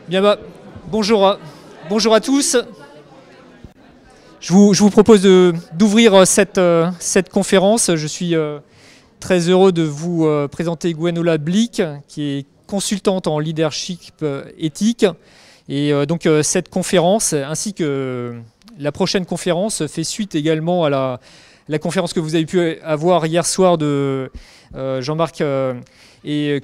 Bien bonjour à tous. Je vous propose d'ouvrir cette conférence. Je suis très heureux de vous présenter Gwenola Blick, qui est consultante en leadership éthique. Et donc cette conférence, ainsi que la prochaine conférence, fait suite également à la conférence que vous avez pu avoir hier soir de Jean-Marc et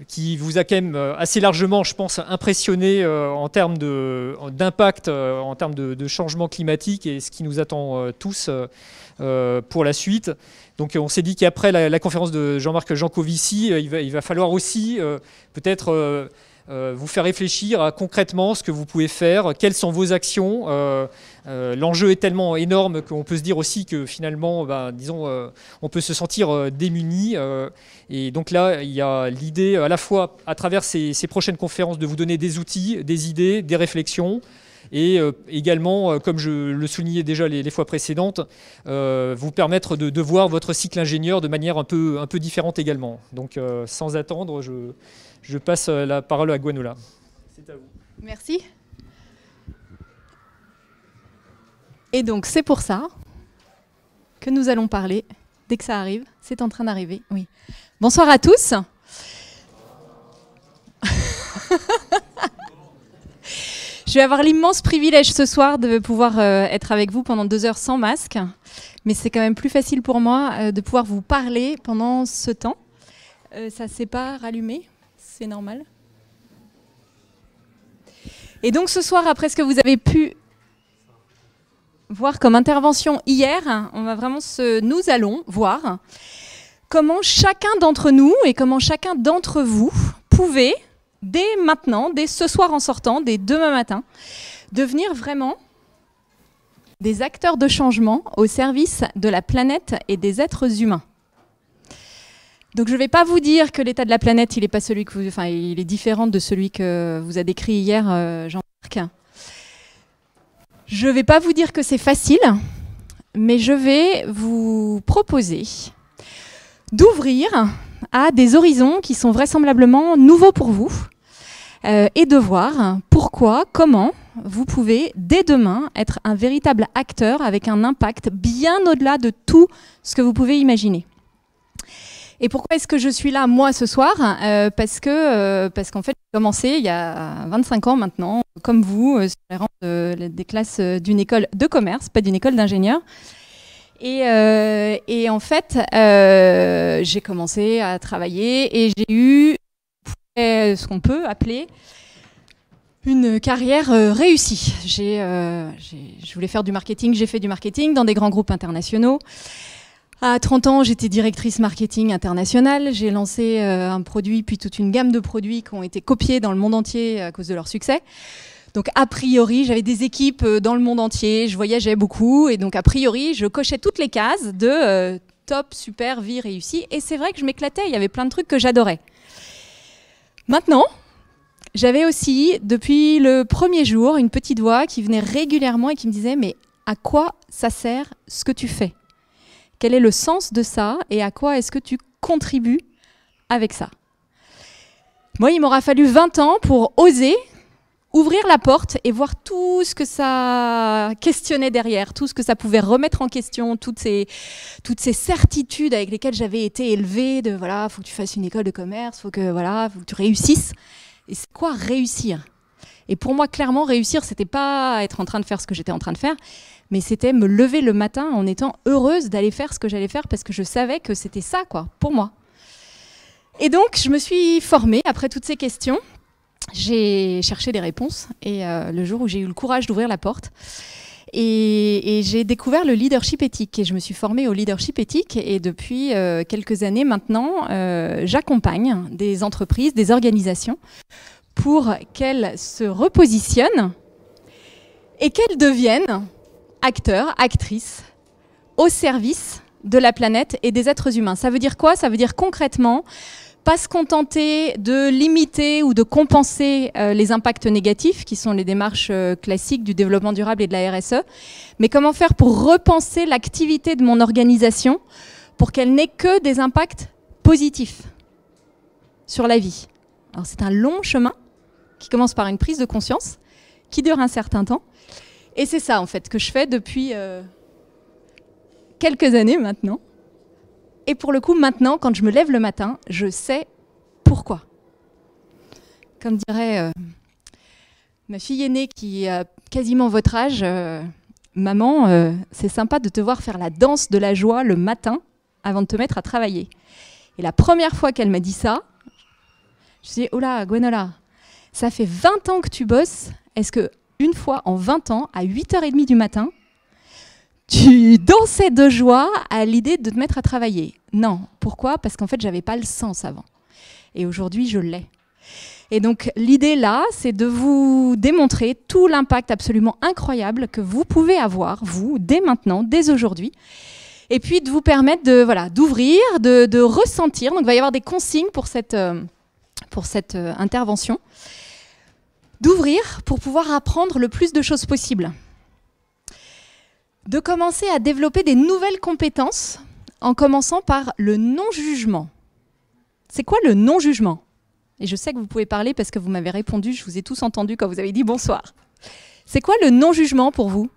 qui vous a quand même assez largement, je pense, impressionné en termes d'impact, en termes de changement climatique et ce qui nous attend tous pour la suite. Donc on s'est dit qu'après la conférence de Jean-Marc Jancovici, il va falloir aussi peut-être vous faire réfléchir à concrètement ce que vous pouvez faire, quelles sont vos actions. L'enjeu est tellement énorme qu'on peut se dire aussi que finalement, on peut se sentir démuni. Et donc là, il y a l'idée à la fois à travers ces prochaines conférences de vous donner des outils, des idées, des réflexions. Et également, comme je le soulignais déjà les fois précédentes, vous permettre de voir votre cycle ingénieur de manière un peu différente également. Donc sans attendre, je passe la parole à Gwenola. C'est à vous. Merci. Et donc c'est pour ça que nous allons parler, dès que ça arrive, c'est en train d'arriver, oui. Bonsoir à tous. Je vais avoir l'immense privilège ce soir de pouvoir être avec vous pendant 2 heures sans masque, mais c'est quand même plus facile pour moi de pouvoir vous parler pendant ce temps. Ça ne s'est pas rallumé, c'est normal. Et donc ce soir, après ce que vous avez pu voir comme intervention hier, nous allons voir comment chacun d'entre nous et comment chacun d'entre vous pouvait, dès maintenant, dès ce soir en sortant, dès demain matin, devenir vraiment des acteurs de changement au service de la planète et des êtres humains. Donc je ne vais pas vous dire que l'état de la planète, il est différent de celui que vous a décrit hier Jean-Marc. Je ne vais pas vous dire que c'est facile, mais je vais vous proposer d'ouvrir à des horizons qui sont vraisemblablement nouveaux pour vous et de voir pourquoi, comment vous pouvez dès demain être un véritable acteur avec un impact bien au-delà de tout ce que vous pouvez imaginer. Et pourquoi est-ce que je suis là, moi, ce soir ? Parce qu'en fait, j'ai commencé il y a 25 ans maintenant, comme vous, sur les rangs des classes d'une école de commerce, pas d'une école d'ingénieurs. Et en fait, j'ai commencé à travailler et j'ai eu ce qu'on peut appeler une carrière réussie. Je voulais faire du marketing, j'ai fait du marketing dans des grands groupes internationaux. À 30 ans, j'étais directrice marketing internationale. J'ai lancé un produit, puis toute une gamme de produits qui ont été copiés dans le monde entier à cause de leur succès. Donc, a priori, j'avais des équipes dans le monde entier, je voyageais beaucoup. Et donc, a priori, je cochais toutes les cases de top, super, vie réussie. Et c'est vrai que je m'éclatais, il y avait plein de trucs que j'adorais. Maintenant, j'avais aussi, depuis le premier jour, une petite voix qui venait régulièrement et qui me disait « Mais à quoi ça sert ce que tu fais ? Quel est le sens de ça et à quoi est-ce que tu contribues avec ça ?» Moi, il m'aura fallu 20 ans pour oser ouvrir la porte et voir tout ce que ça questionnait derrière, tout ce que ça pouvait remettre en question, toutes ces certitudes avec lesquelles j'avais été élevée de voilà, faut que tu fasses une école de commerce, faut que tu réussisses. Et c'est quoi réussir ? Et pour moi, clairement, réussir, c'était pas être en train de faire ce que j'étais en train de faire, mais c'était me lever le matin en étant heureuse d'aller faire ce que j'allais faire parce que je savais que c'était ça, quoi, pour moi. Et donc, je me suis formée après toutes ces questions. J'ai cherché des réponses et le jour où j'ai eu le courage d'ouvrir la porte, et j'ai découvert le leadership éthique et je me suis formée au leadership éthique et depuis quelques années maintenant, j'accompagne des entreprises, des organisations pour qu'elles se repositionnent et qu'elles deviennent acteurs, actrices au service de la planète et des êtres humains. Ça veut dire quoi ? Ça veut dire concrètement pas se contenter de limiter ou de compenser les impacts négatifs, qui sont les démarches classiques du développement durable et de la RSE, mais comment faire pour repenser l'activité de mon organisation pour qu'elle n'ait que des impacts positifs sur la vie. Alors c'est un long chemin qui commence par une prise de conscience, qui dure un certain temps. Et c'est ça, en fait, que je fais depuis quelques années maintenant. Et pour le coup, maintenant, quand je me lève le matin, je sais pourquoi. Comme dirait ma fille aînée qui a quasiment votre âge, maman, c'est sympa de te voir faire la danse de la joie le matin avant de te mettre à travailler. Et la première fois qu'elle m'a dit ça, je me suis dit, oh là, Gwenola, ça fait 20 ans que tu bosses, est-ce que une fois en 20 ans, à 8h30 du matin, tu dansais de joie à l'idée de te mettre à travailler? Non. Pourquoi? Parce qu'en fait, je n'avais pas le sens avant. Et aujourd'hui, je l'ai. Et donc, l'idée là, c'est de vous démontrer tout l'impact absolument incroyable que vous pouvez avoir, vous, dès maintenant, dès aujourd'hui. Et puis, de vous permettre d'ouvrir, de ressentir. Donc, il va y avoir des consignes pour cette intervention. D'ouvrir pour pouvoir apprendre le plus de choses possible. De commencer à développer des nouvelles compétences en commençant par le non-jugement. C'est quoi le non-jugement? Et je sais que vous pouvez parler parce que vous m'avez répondu, je vous ai tous entendu quand vous avez dit bonsoir. C'est quoi le non-jugement pour vous?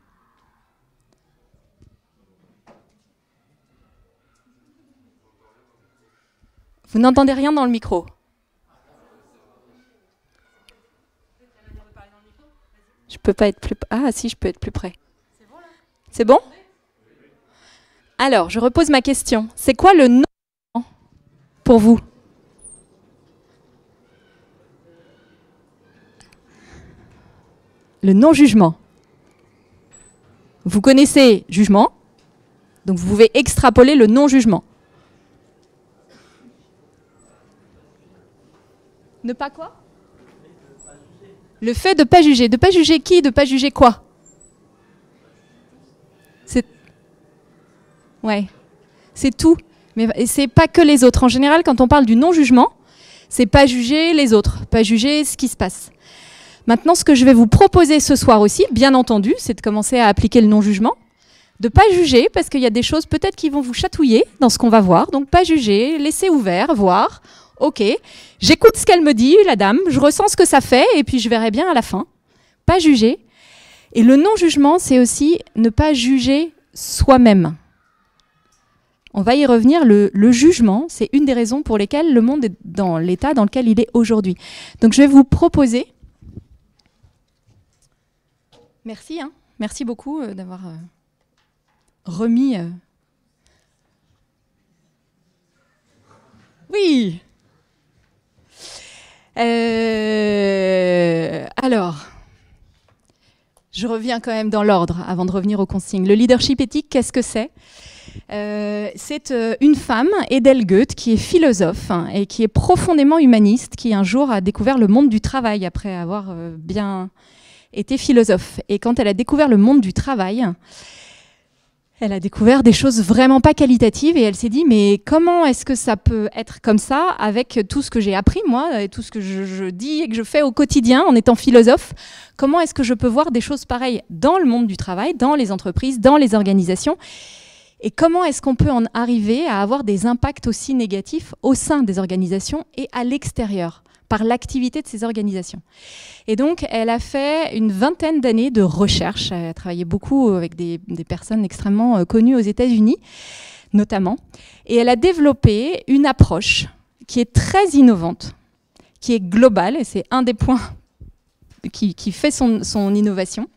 Vous n'entendez rien dans le micro. Je peux pas être plus... Ah si, je peux être plus près. C'est bon là? C'est bon? Alors, je repose ma question. C'est quoi le non-jugement pour vous? Le non-jugement. Vous connaissez jugement, donc vous pouvez extrapoler le non-jugement. Ne pas quoi? Le fait de ne pas juger. De ne pas juger qui? De ne pas juger quoi? Ouais, c'est tout. Mais c'est pas que les autres. En général, quand on parle du non-jugement, c'est pas juger les autres, pas juger ce qui se passe. Maintenant, ce que je vais vous proposer ce soir aussi, bien entendu, c'est de commencer à appliquer le non-jugement. De ne pas juger, parce qu'il y a des choses peut-être qui vont vous chatouiller dans ce qu'on va voir. Donc pas juger, laisser ouvert, voir. Ok, j'écoute ce qu'elle me dit, la dame, je ressens ce que ça fait, et puis je verrai bien à la fin. Pas juger. Et le non-jugement, c'est aussi ne pas juger soi-même. On va y revenir, le jugement, c'est une des raisons pour lesquelles le monde est dans l'état dans lequel il est aujourd'hui. Donc je vais vous proposer... Merci, hein. Merci beaucoup d'avoir remis... Oui. Alors, je reviens quand même dans l'ordre avant de revenir aux consignes. Le leadership éthique, qu'est-ce que c'est? C'est une femme, Edel Goethe, qui est philosophe et qui est profondément humaniste, qui un jour a découvert le monde du travail après avoir bien été philosophe. Et quand elle a découvert le monde du travail, elle a découvert des choses vraiment pas qualitatives et elle s'est dit mais comment est-ce que ça peut être comme ça avec tout ce que j'ai appris moi et tout ce que je dis et que je fais au quotidien en étant philosophe? Comment est-ce que je peux voir des choses pareilles dans le monde du travail, dans les entreprises, dans les organisations? Et comment est-ce qu'on peut en arriver à avoir des impacts aussi négatifs au sein des organisations et à l'extérieur par l'activité de ces organisations? Et donc, elle a fait une 20aine d'années de recherche. Elle a travaillé beaucoup avec des personnes extrêmement connues aux États-Unis, notamment. Et elle a développé une approche qui est très innovante, qui est globale, et c'est un des points qui fait son innovation,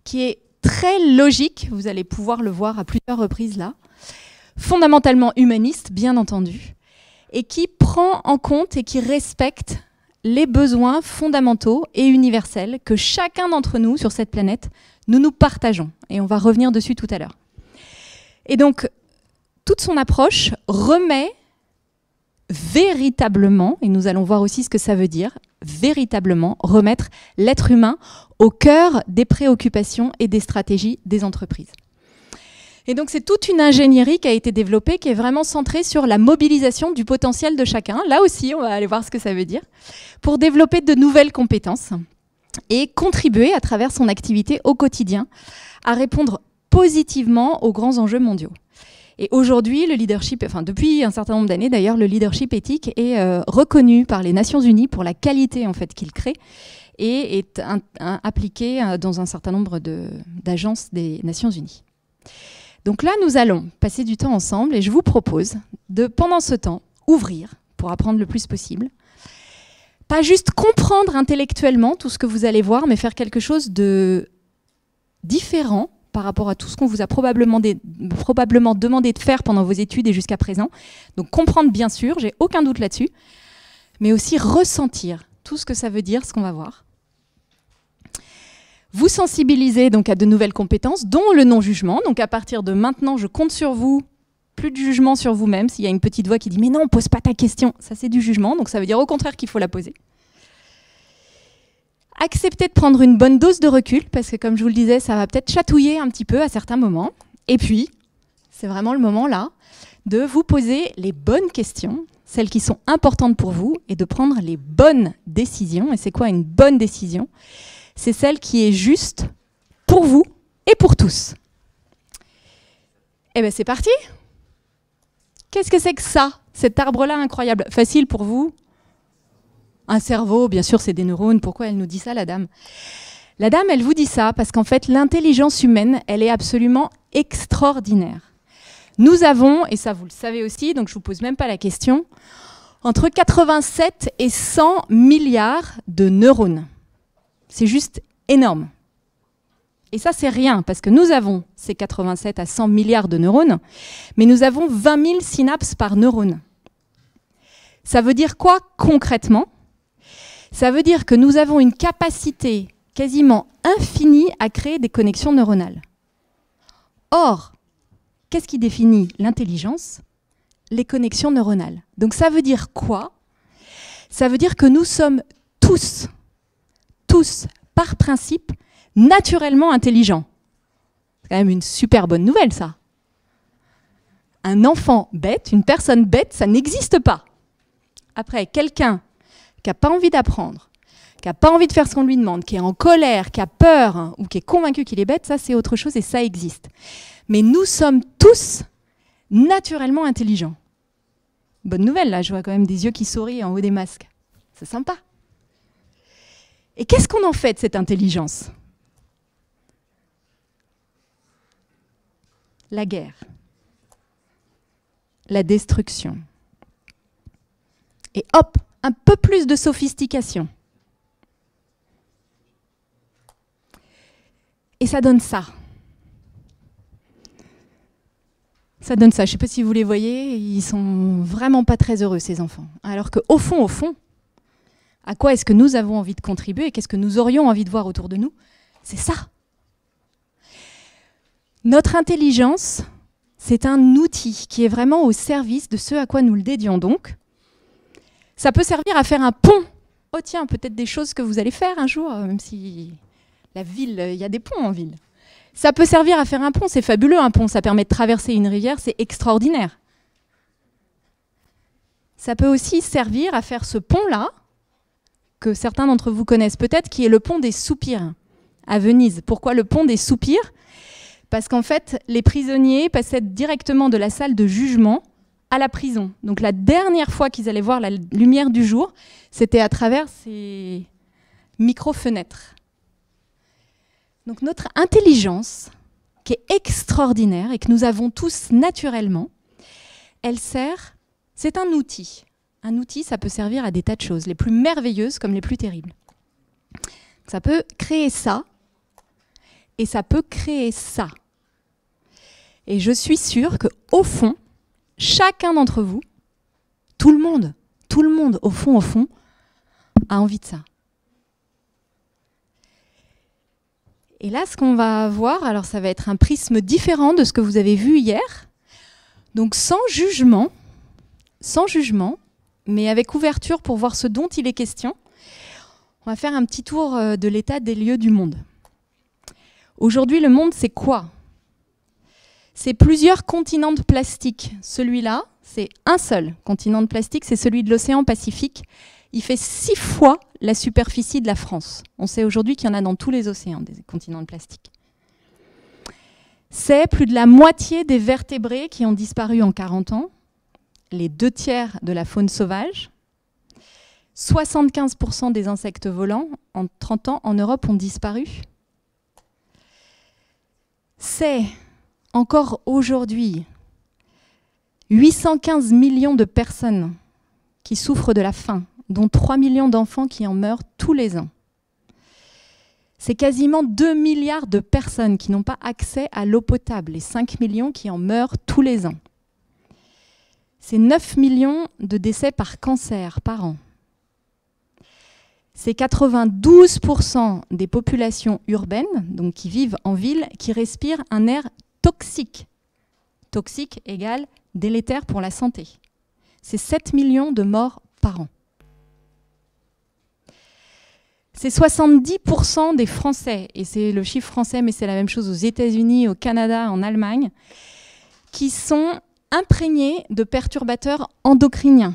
qui est très logique, vous allez pouvoir le voir à plusieurs reprises là, fondamentalement humaniste, bien entendu, et qui prend en compte et qui respecte les besoins fondamentaux et universels que chacun d'entre nous sur cette planète, nous partageons. Et on va revenir dessus tout à l'heure. Et donc, toute son approche remet véritablement, et nous allons voir aussi ce que ça veut dire, véritablement remettre l'être humain au cœur des préoccupations et des stratégies des entreprises. Et donc c'est toute une ingénierie qui a été développée, qui est vraiment centrée sur la mobilisation du potentiel de chacun. Là aussi, on va aller voir ce que ça veut dire, pour développer de nouvelles compétences et contribuer à travers son activité au quotidien à répondre positivement aux grands enjeux mondiaux. Et aujourd'hui, le leadership, enfin depuis un certain nombre d'années d'ailleurs, le leadership éthique est reconnu par les Nations Unies pour la qualité en fait qu'il crée et est appliqué dans un certain nombre d'agences des Nations Unies. Donc là, nous allons passer du temps ensemble et je vous propose de, pendant ce temps, ouvrir pour apprendre le plus possible. Pas juste comprendre intellectuellement tout ce que vous allez voir, mais faire quelque chose de différent par rapport à tout ce qu'on vous a probablement demandé de faire pendant vos études et jusqu'à présent. Donc comprendre bien sûr, j'ai aucun doute là-dessus, mais aussi ressentir tout ce que ça veut dire, ce qu'on va voir. Vous sensibiliser donc à de nouvelles compétences, dont le non-jugement. Donc à partir de maintenant, je compte sur vous, plus de jugement sur vous-même. S'il y a une petite voix qui dit « mais non, pose pas ta question », ça c'est du jugement, donc ça veut dire au contraire qu'il faut la poser. Acceptez de prendre une bonne dose de recul, parce que comme je vous le disais, ça va peut-être chatouiller un petit peu à certains moments. Et puis, c'est vraiment le moment là, de vous poser les bonnes questions, celles qui sont importantes pour vous, et de prendre les bonnes décisions. Et c'est quoi une bonne décision? C'est celle qui est juste pour vous et pour tous. Eh bien, c'est parti! Qu'est-ce que c'est que ça, cet arbre-là incroyable? Facile pour vous? Un cerveau, bien sûr, c'est des neurones. Pourquoi elle nous dit ça, la dame? La dame, elle vous dit ça parce qu'en fait, l'intelligence humaine, elle est absolument extraordinaire. Nous avons, et ça vous le savez aussi, donc je ne vous pose même pas la question, entre 87 et 100 milliards de neurones. C'est juste énorme. Et ça, c'est rien, parce que nous avons ces 87 à 100 milliards de neurones, mais nous avons 20 000 synapses par neurone. Ça veut dire quoi concrètement? Ça veut dire que nous avons une capacité quasiment infinie à créer des connexions neuronales. Or, qu'est-ce qui définit l'intelligence? Les connexions neuronales. Donc ça veut dire quoi? Ça veut dire que nous sommes tous, par principe, naturellement intelligents. C'est quand même une super bonne nouvelle, ça. Un enfant bête, une personne bête, ça n'existe pas. Après, quelqu'un qui n'a pas envie d'apprendre, qui n'a pas envie de faire ce qu'on lui demande, qui est en colère, qui a peur, hein, ou qui est convaincu qu'il est bête, ça c'est autre chose et ça existe. Mais nous sommes tous naturellement intelligents. Bonne nouvelle, là, je vois quand même des yeux qui sourient en haut des masques. C'est sympa. Et qu'est-ce qu'on en fait de cette intelligence? La guerre, la destruction. Et hop, un peu plus de sophistication. Et ça donne ça. Ça donne ça. Je ne sais pas si vous les voyez, ils sont vraiment pas très heureux, ces enfants. Alors qu'au fond, à quoi est-ce que nous avons envie de contribuer et qu'est-ce que nous aurions envie de voir autour de nous? C'est ça. Notre intelligence, c'est un outil qui est vraiment au service de ce à quoi nous le dédions donc. Ça peut servir à faire un pont. Oh tiens, peut-être des choses que vous allez faire un jour, même si la ville, il y a des ponts en ville. Ça peut servir à faire un pont, c'est fabuleux un pont, ça permet de traverser une rivière, c'est extraordinaire. Ça peut aussi servir à faire ce pont-là, que certains d'entre vous connaissent peut-être, qui est le pont des Soupirs à Venise. Pourquoi le pont des Soupirs? Parce qu'en fait, les prisonniers passaient directement de la salle de jugement à la prison. Donc la dernière fois qu'ils allaient voir la lumière du jour, c'était à travers ces micro-fenêtres. Donc notre intelligence, qui est extraordinaire et que nous avons tous naturellement, elle sert, c'est un outil. Un outil, ça peut servir à des tas de choses, les plus merveilleuses comme les plus terribles. Ça peut créer ça, et ça peut créer ça. Et je suis sûre qu'au fond, chacun d'entre vous, tout le monde, au fond, a envie de ça. Et là, ce qu'on va voir, alors ça va être un prisme différent de ce que vous avez vu hier. Donc sans jugement, mais avec ouverture pour voir ce dont il est question, on va faire un petit tour de l'état des lieux du monde. Aujourd'hui, le monde, c'est quoi? C'est plusieurs continents de plastique. Celui-là, c'est un seul continent de plastique, c'est celui de l'océan Pacifique. Il fait 6 fois la superficie de la France. On sait aujourd'hui qu'il y en a dans tous les océans, des continents de plastique. C'est plus de la moitié des vertébrés qui ont disparu en 40 ans, les 2/3 de la faune sauvage, 75% des insectes volants en 30 ans en Europe ont disparu. C'est encore aujourd'hui 815 millions de personnes qui souffrent de la faim, dont 3 millions d'enfants qui en meurent tous les ans. C'est quasiment 2 milliards de personnes qui n'ont pas accès à l'eau potable et 5 millions qui en meurent tous les ans. C'est 9 millions de décès par cancer par an. C'est 92% des populations urbaines, donc qui vivent en ville, qui respirent un air toxique. Toxique égale délétère pour la santé. C'est 7 millions de morts par an. C'est 70% des Français, et c'est le chiffre français, mais c'est la même chose aux États-Unis, au Canada, en Allemagne, qui sont imprégnés de perturbateurs endocriniens.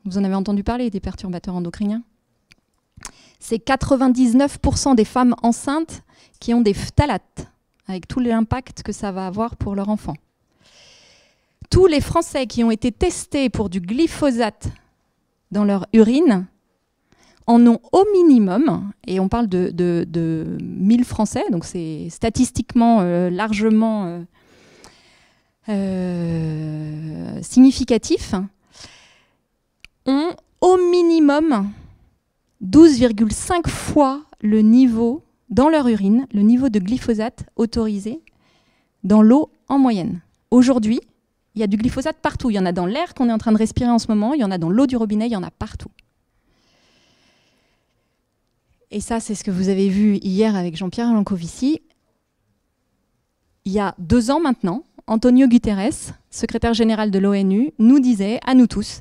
Vous en avez entendu parler des perturbateurs endocriniens? C'est 99% des femmes enceintes qui ont des phtalates, avec tout l'impact que ça va avoir pour leur enfant. Tous les Français qui ont été testés pour du glyphosate dans leur urine en ont au minimum, et on parle de 1000 Français, donc c'est statistiquement largement significatif, ont au minimum 12,5 fois le niveau dans leur urine, le niveau de glyphosate autorisé dans l'eau en moyenne. Aujourd'hui, il y a du glyphosate partout. Il y en a dans l'air qu'on est en train de respirer en ce moment, il y en a dans l'eau du robinet, il y en a partout. Et ça, c'est ce que vous avez vu hier avec Jean-Pierre Jancovici. Il y a 2 ans maintenant, Antonio Guterres, secrétaire général de l'ONU, nous disait, à nous tous,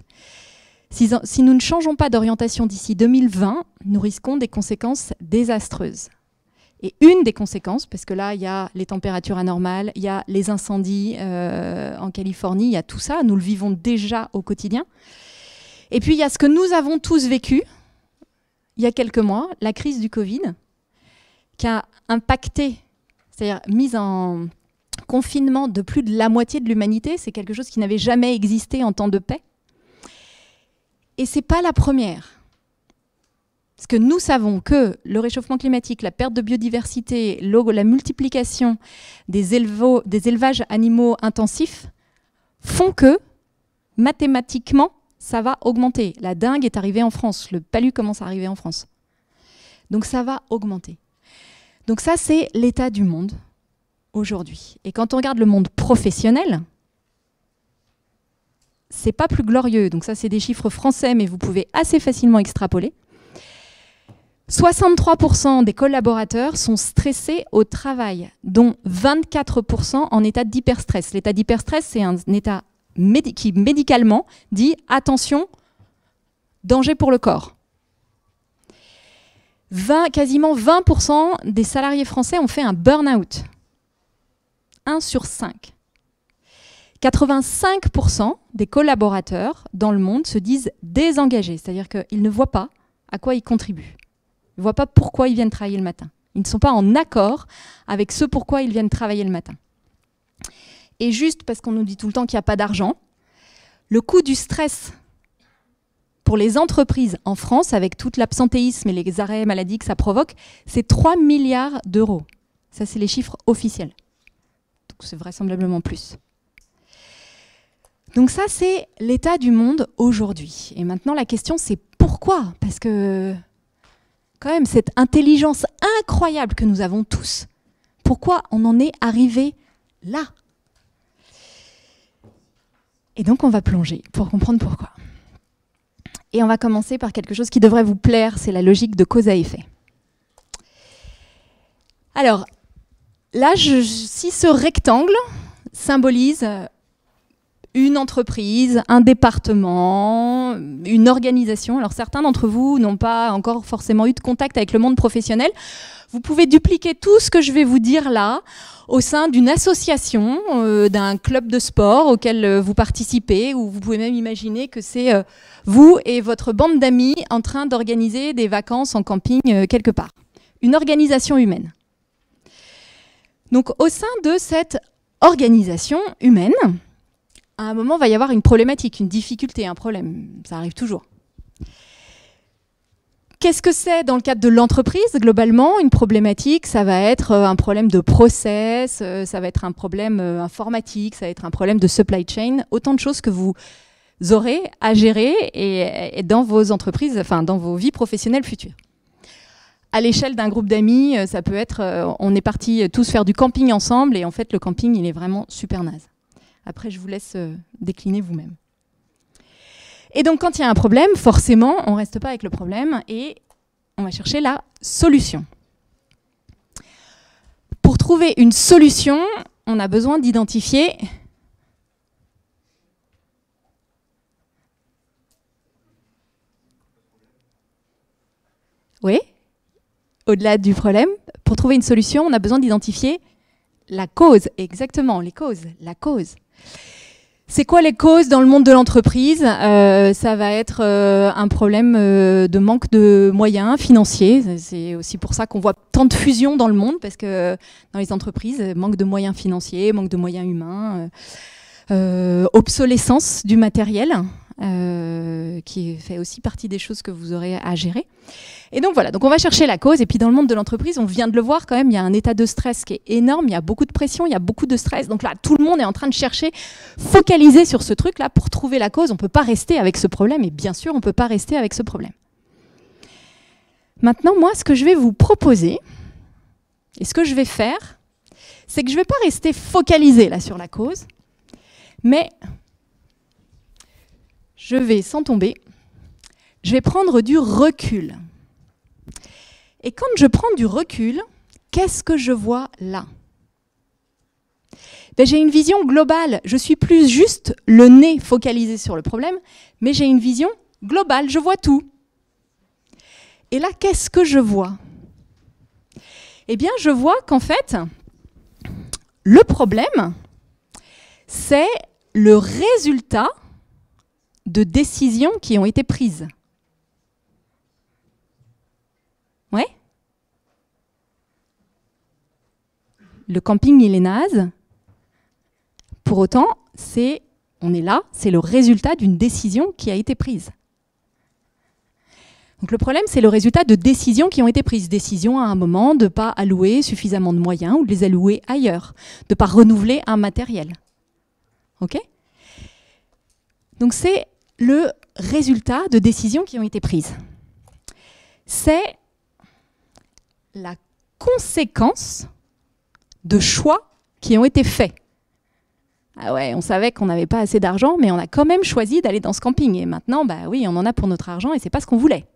si nous ne changeons pas d'orientation d'ici 2020, nous risquons des conséquences désastreuses. Et une des conséquences, parce que là, il y a les températures anormales, il y a les incendies en Californie, il y a tout ça, nous le vivons déjà au quotidien. Et puis, il y a ce que nous avons tous vécu, il y a quelques mois, la crise du Covid, qui a impacté, c'est-à-dire mise en confinement de plus de la moitié de l'humanité. C'est quelque chose qui n'avait jamais existé en temps de paix. Et ce n'est pas la première. Parce que nous savons que le réchauffement climatique, la perte de biodiversité, la multiplication des élevages animaux intensifs font que, mathématiquement, ça va augmenter. La dengue est arrivée en France, le palu commence à arriver en France. Donc ça va augmenter. Donc ça, c'est l'état du monde aujourd'hui. Et quand on regarde le monde professionnel, c'est pas plus glorieux. Donc ça, c'est des chiffres français, mais vous pouvez assez facilement extrapoler. 63% des collaborateurs sont stressés au travail, dont 24% en état d'hyperstress. L'état d'hyperstress, c'est un état qui médicalement dit attention, danger pour le corps. Quasiment 20% des salariés français ont fait un burn-out. 1 sur 5. 85% des collaborateurs dans le monde se disent désengagés, c'est-à-dire qu'ils ne voient pas à quoi ils contribuent. Ils ne voient pas pourquoi ils viennent travailler le matin. Ils ne sont pas en accord avec ce pourquoi ils viennent travailler le matin. Et juste parce qu'on nous dit tout le temps qu'il n'y a pas d'argent, le coût du stress pour les entreprises en France, avec tout l'absentéisme et les arrêts maladie que ça provoque, c'est 3 milliards d'euros. Ça, c'est les chiffres officiels. Donc c'est vraisemblablement plus. Donc ça, c'est l'état du monde aujourd'hui. Et maintenant, la question, c'est pourquoi? Parce que, quand même, cette intelligence incroyable que nous avons tous, pourquoi on en est arrivé là? Et donc, on va plonger pour comprendre pourquoi. Et on va commencer par quelque chose qui devrait vous plaire, c'est la logique de cause à effet. Alors, là, si ce rectangle symbolise une entreprise, un département, une organisation, alors certains d'entre vous n'ont pas encore forcément eu de contact avec le monde professionnel, vous pouvez dupliquer tout ce que je vais vous dire là au sein d'une association, d'un club de sport auquel vous participez, ou vous pouvez même imaginer que c'est vous et votre bande d'amis en train d'organiser des vacances en camping quelque part. Une organisation humaine. Donc au sein de cette organisation humaine, à un moment, il va y avoir une problématique, une difficulté, un problème. Ça arrive toujours. Qu'est-ce que c'est dans le cadre de l'entreprise? Globalement, une problématique, ça va être un problème de process, ça va être un problème informatique, ça va être un problème de supply chain, autant de choses que vous aurez à gérer et dans vos entreprises, enfin dans vos vies professionnelles futures. À l'échelle d'un groupe d'amis, ça peut être, on est partis tous faire du camping ensemble et en fait le camping, il est vraiment super naze. Après, je vous laisse décliner vous-même. Et donc, quand il y a un problème, forcément, on ne reste pas avec le problème et on va chercher la solution. Pour trouver une solution, on a besoin d'identifier oui, au-delà du problème, pour trouver une solution, on a besoin d'identifier la cause. Exactement, les causes, la cause. C'est quoi les causes dans le monde de l'entreprise? Ça va être un problème de manque de moyens financiers. C'est aussi pour ça qu'on voit tant de fusions dans le monde, parce que dans les entreprises, manque de moyens financiers, manque de moyens humains, obsolescence du matériel, qui fait aussi partie des choses que vous aurez à gérer. Et donc voilà, donc on va chercher la cause. Et puis dans le monde de l'entreprise, on vient de le voir quand même, il y a un état de stress qui est énorme, il y a beaucoup de pression, il y a beaucoup de stress. Donc là, tout le monde est en train de chercher, focaliser sur ce truc-là pour trouver la cause. On ne peut pas rester avec ce problème, et bien sûr, on ne peut pas rester avec ce problème. Maintenant, moi, ce que je vais vous proposer, et ce que je vais faire, c'est que je ne vais pas rester focalisé là sur la cause, mais je vais, sans tomber, je vais prendre du recul. Et quand je prends du recul, qu'est-ce que je vois là? Ben, j'ai une vision globale. Je suis plus juste le nez focalisé sur le problème, mais j'ai une vision globale. Je vois tout. Et là, qu'est-ce que je vois? Eh bien, je vois qu'en fait, le problème, c'est le résultat de décisions qui ont été prises. Ouais. Le camping, il est naze. Pour autant, on est là, c'est le résultat d'une décision qui a été prise. Donc le problème, c'est le résultat de décisions qui ont été prises. Décision à un moment de ne pas allouer suffisamment de moyens ou de les allouer ailleurs, de ne pas renouveler un matériel. OK ? Donc c'est le résultat de décisions qui ont été prises. C'est la conséquence de choix qui ont été faits. Ah ouais, on savait qu'on n'avait pas assez d'argent, mais on a quand même choisi d'aller dans ce camping. Et maintenant, bah oui, on en a pour notre argent et c'est pas ce qu'on voulait.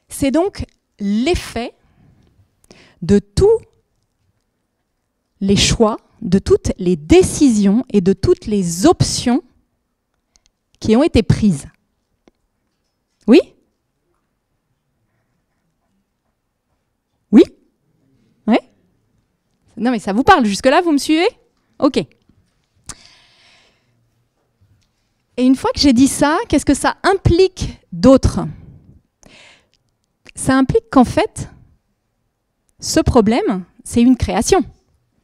C'est donc l'effet de tous les choix, de toutes les décisions et de toutes les options qui ont été prises. Oui ? Oui ? Ouais ? Non mais ça vous parle, jusque-là vous me suivez ? Ok. Et une fois que j'ai dit ça, qu'est-ce que ça implique d'autre ? Ça implique qu'en fait, ce problème, c'est une création,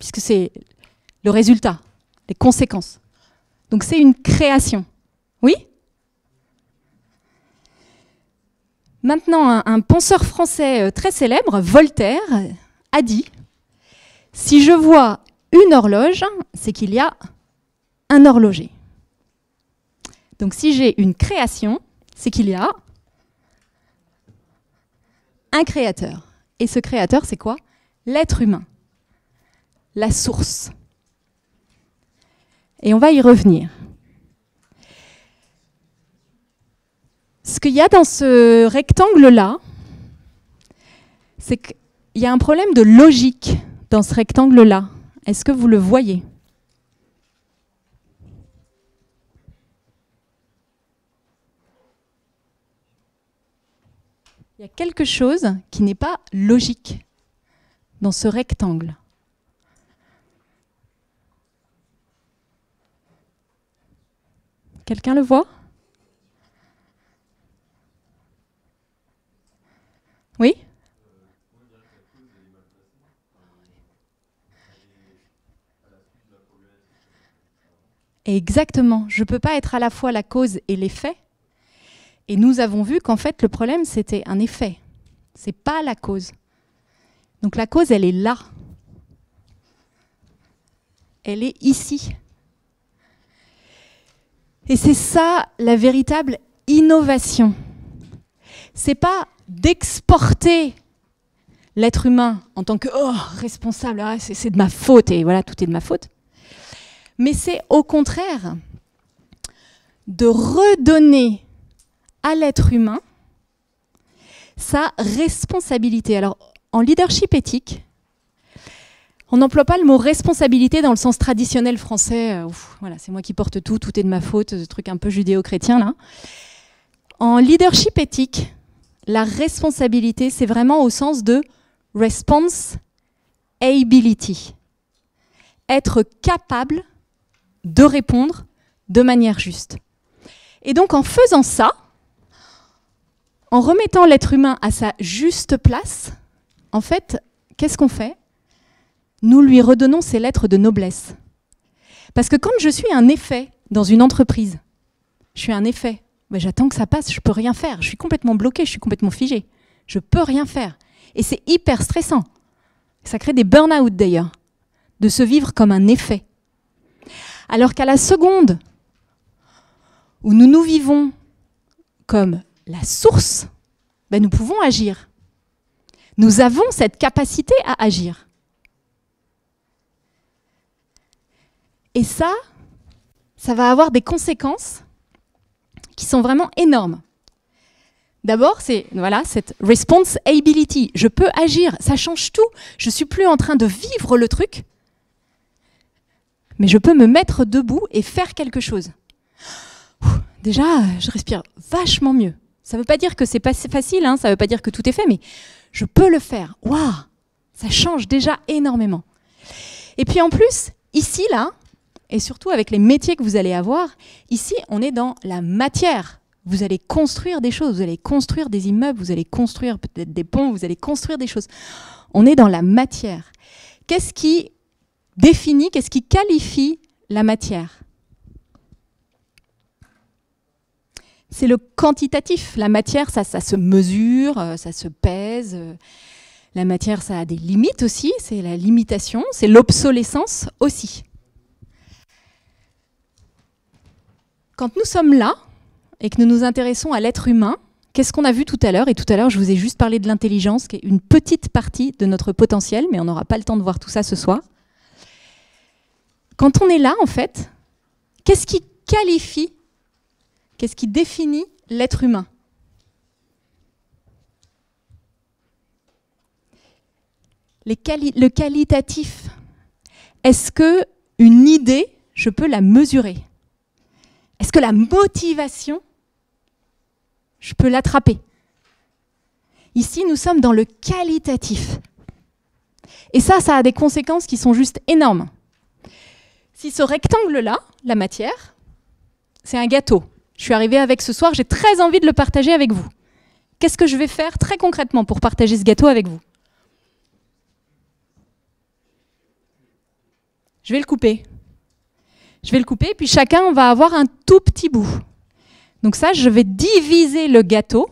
puisque c'est le résultat, les conséquences. Donc c'est une création. Oui ? Maintenant, un penseur français très célèbre, Voltaire, a dit « Si je vois une horloge, c'est qu'il y a un horloger. » Donc si j'ai une création, c'est qu'il y a un créateur. Et ce créateur, c'est quoi ? L'être humain, la source. Et on va y revenir. Ce qu'il y a dans ce rectangle-là, c'est qu'il y a un problème de logique dans ce rectangle-là. Est-ce que vous le voyez ? Il y a quelque chose qui n'est pas logique dans ce rectangle. Quelqu'un le voit ? Oui ? Exactement. Je ne peux pas être à la fois la cause et l'effet. Et nous avons vu qu'en fait, le problème, c'était un effet. Ce n'est pas la cause. Donc la cause, elle est là. Elle est ici. Et c'est ça la véritable innovation. C'est pas d'exporter l'être humain en tant que responsable, c'est de ma faute et voilà, tout est de ma faute. Mais c'est au contraire de redonner à l'être humain sa responsabilité. Alors, en leadership éthique, on n'emploie pas le mot responsabilité dans le sens traditionnel français. Voilà, c'est moi qui porte tout, tout est de ma faute, ce truc un peu judéo-chrétien là. En leadership éthique, la responsabilité, c'est vraiment au sens de responsibility. Être capable de répondre de manière juste. Et donc en faisant ça, en remettant l'être humain à sa juste place, en fait, qu'est-ce qu'on fait ? Nous lui redonnons ses lettres de noblesse. Parce que quand je suis un effet dans une entreprise, je suis un effet, mais j'attends que ça passe, je ne peux rien faire, je suis complètement bloqué, je suis complètement figé. Je ne peux rien faire. Et c'est hyper stressant. Ça crée des burn-out d'ailleurs, de se vivre comme un effet. Alors qu'à la seconde où nous nous vivons comme la source, nous pouvons agir. Nous avons cette capacité à agir. Et ça va avoir des conséquences qui sont vraiment énormes. D'abord, c'est cette responsibility. Je peux agir, ça change tout. Je ne suis plus en train de vivre le truc, mais je peux me mettre debout et faire quelque chose. Déjà, je respire vachement mieux. Ça ne veut pas dire que c'est pas facile, ça ne veut pas dire que tout est fait, mais je peux le faire. Waouh, ça change déjà énormément. Et puis en plus, ici, là, et surtout avec les métiers que vous allez avoir, ici, on est dans la matière. Vous allez construire des choses, vous allez construire des immeubles, vous allez construire peut-être des ponts, vous allez construire des choses. On est dans la matière. Qu'est-ce qui définit, qu'est-ce qui qualifie la matière ? C'est le quantitatif. La matière, ça se mesure, ça se pèse. La matière, ça a des limites aussi, c'est la limitation, c'est l'obsolescence aussi. Quand nous sommes là et que nous nous intéressons à l'être humain, qu'est-ce qu'on a vu tout à l'heure ? Et tout à l'heure, je vous ai juste parlé de l'intelligence, qui est une petite partie de notre potentiel, mais on n'aura pas le temps de voir tout ça ce soir. Quand on est là, en fait, qu'est-ce qui qualifie, qu'est-ce qui définit l'être humain ? Le qualitatif. Est-ce qu'une idée, je peux la mesurer ? Est-ce que la motivation, je peux l'attraper ? Ici, nous sommes dans le qualitatif. Et ça a des conséquences qui sont juste énormes. Si ce rectangle-là, la matière, c'est un gâteau. Je suis arrivée avec ce soir, j'ai très envie de le partager avec vous. Qu'est-ce que je vais faire très concrètement pour partager ce gâteau avec vous ? Je vais le couper. Je vais le couper, puis chacun va avoir un tout petit bout. Donc ça, je vais diviser le gâteau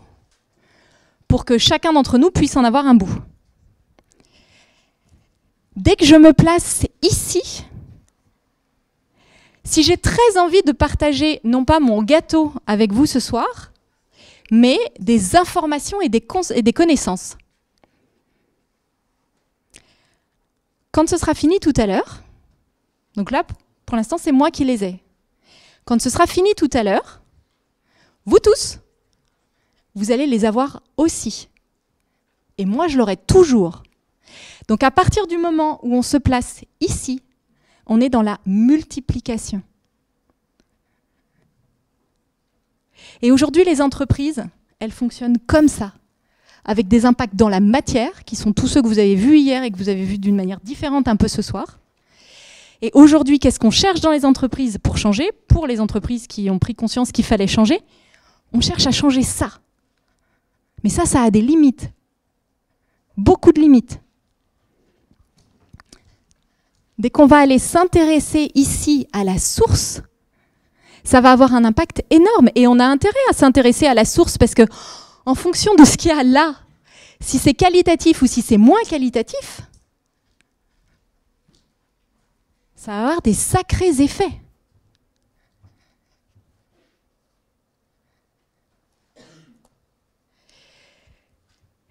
pour que chacun d'entre nous puisse en avoir un bout. Dès que je me place ici, si j'ai très envie de partager, non pas mon gâteau avec vous ce soir, mais des informations et des connaissances. Quand ce sera fini tout à l'heure, donc là, pour l'instant, c'est moi qui les ai. Quand ce sera fini tout à l'heure, vous tous, vous allez les avoir aussi. Et moi, je l'aurai toujours. Donc à partir du moment où on se place ici, on est dans la multiplication. Et aujourd'hui, les entreprises, elles fonctionnent comme ça, avec des impacts dans la matière, qui sont tous ceux que vous avez vus hier et que vous avez vus d'une manière différente un peu ce soir. Et aujourd'hui, qu'est-ce qu'on cherche dans les entreprises pour changer ? Pour les entreprises qui ont pris conscience qu'il fallait changer, on cherche à changer ça. Mais ça a des limites. Beaucoup de limites. Dès qu'on va aller s'intéresser ici à la source, ça va avoir un impact énorme. Et on a intérêt à s'intéresser à la source parce que, en fonction de ce qu'il y a là, si c'est qualitatif ou si c'est moins qualitatif, ça va avoir des sacrés effets.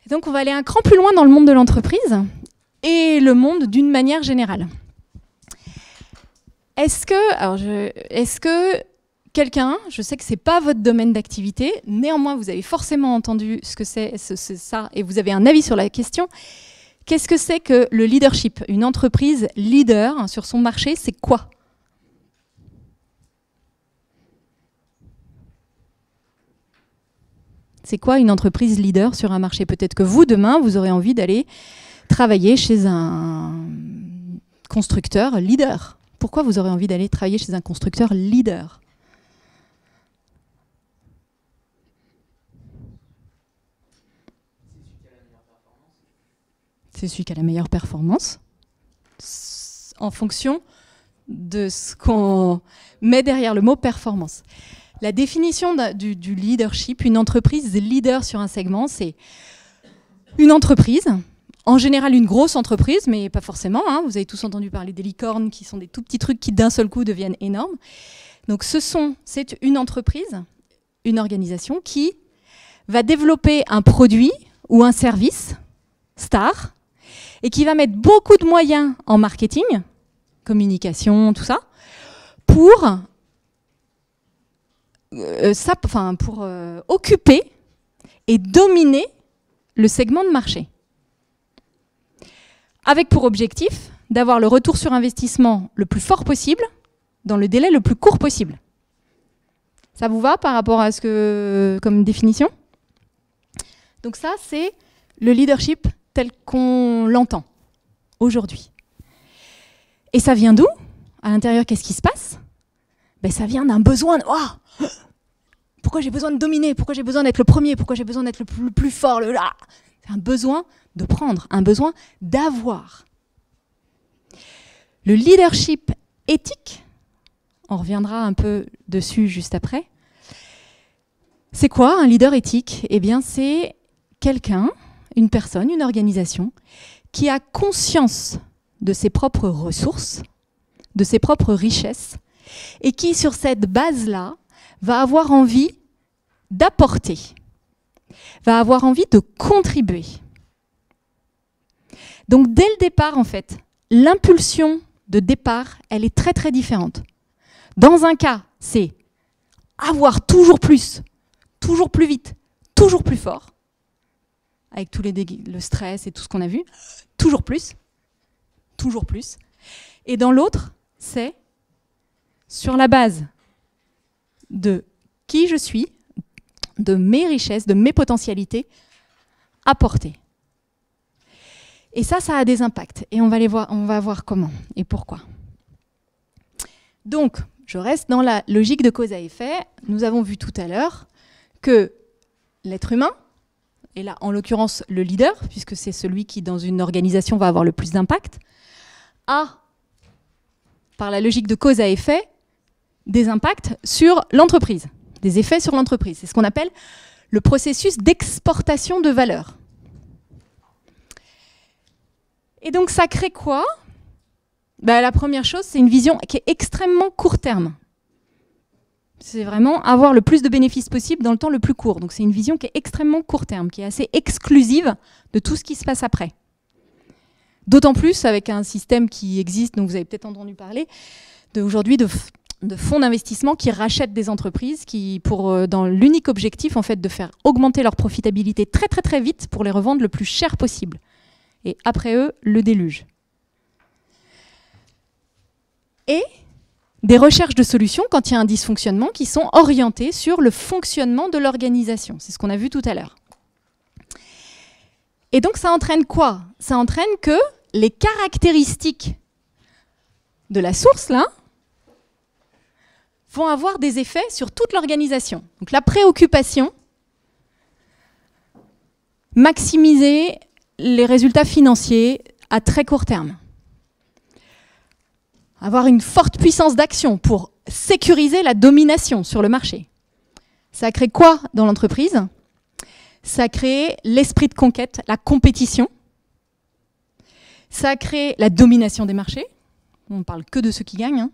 Donc on va aller un cran plus loin dans le monde de l'entreprise et le monde d'une manière générale. Est-ce que quelqu'un, je sais que ce n'est pas votre domaine d'activité, néanmoins vous avez forcément entendu ce que c'est ça et vous avez un avis sur la question. Qu'est-ce que c'est que le leadership? Une entreprise leader sur son marché, c'est quoi? C'est quoi une entreprise leader sur un marché? Peut-être que vous, demain, vous aurez envie d'aller travailler chez un constructeur leader. Pourquoi vous aurez envie d'aller travailler chez un constructeur leader? C'est celui qui a la meilleure performance. En fonction de ce qu'on met derrière le mot performance. La définition du leadership, une entreprise leader sur un segment, c'est une entreprise, en général une grosse entreprise, mais pas forcément. Hein, vous avez tous entendu parler des licornes, qui sont des tout petits trucs qui d'un seul coup deviennent énormes. Donc c'est une entreprise, une organisation qui va développer un produit ou un service star et qui va mettre beaucoup de moyens en marketing, communication, tout ça, pour occuper et dominer le segment de marché. Avec pour objectif d'avoir le retour sur investissement le plus fort possible, dans le délai le plus court possible. Ça vous va par rapport à ce que, comme définition? Donc ça, c'est le leadership tel qu'on l'entend aujourd'hui. Et ça vient d'où? À l'intérieur, qu'est-ce qui se passe? Ben, ça vient d'un besoin de... Oh, pourquoi j'ai besoin de dominer? Pourquoi j'ai besoin d'être le premier? Pourquoi j'ai besoin d'être le plus fort? C'est un besoin de prendre, un besoin d'avoir. Le leadership éthique, on reviendra un peu dessus juste après. C'est quoi un leader éthique? Eh bien, c'est quelqu'un, une personne, une organisation qui a conscience de ses propres ressources, de ses propres richesses, et qui, sur cette base-là, va avoir envie d'apporter, va avoir envie de contribuer. Donc, dès le départ, en fait, l'impulsion de départ, elle est très, très différente. Dans un cas, c'est avoir toujours plus vite, toujours plus fort, avec tous le stress et tout ce qu'on a vu, toujours plus. Et dans l'autre, c'est sur la base de qui je suis, de mes richesses, de mes potentialités, apporter. Et ça a des impacts. Et on va voir comment et pourquoi. Donc, je reste dans la logique de cause à effet. Nous avons vu tout à l'heure que l'être humain, et là, en l'occurrence, le leader, puisque c'est celui qui, dans une organisation, va avoir le plus d'impact, a, par la logique de cause à effet, des impacts sur l'entreprise, des effets sur l'entreprise. C'est ce qu'on appelle le processus d'exportation de valeur. Et donc, ça crée quoi? La première chose, c'est une vision qui est extrêmement court terme. C'est vraiment avoir le plus de bénéfices possible dans le temps le plus court. Donc, c'est une vision qui est extrêmement court terme, qui est assez exclusive de tout ce qui se passe après. D'autant plus avec un système qui existe, dont vous avez peut-être entendu parler, aujourd'hui de fonds d'investissement qui rachètent des entreprises dans l'unique objectif en fait, de faire augmenter leur profitabilité très très très vite pour les revendre le plus cher possible. Et après eux, le déluge. Et des recherches de solutions quand il y a un dysfonctionnement qui sont orientées sur le fonctionnement de l'organisation. C'est ce qu'on a vu tout à l'heure. Et donc ça entraîne quoi? Ça entraîne que les caractéristiques de la source, là, vont avoir des effets sur toute l'organisation. Donc la préoccupation, maximiser les résultats financiers à très court terme. Avoir une forte puissance d'action pour sécuriser la domination sur le marché. Ça crée quoi dans l'entreprise? Ça crée l'esprit de conquête, la compétition. Ça crée la domination des marchés. On ne parle que de ceux qui gagnent.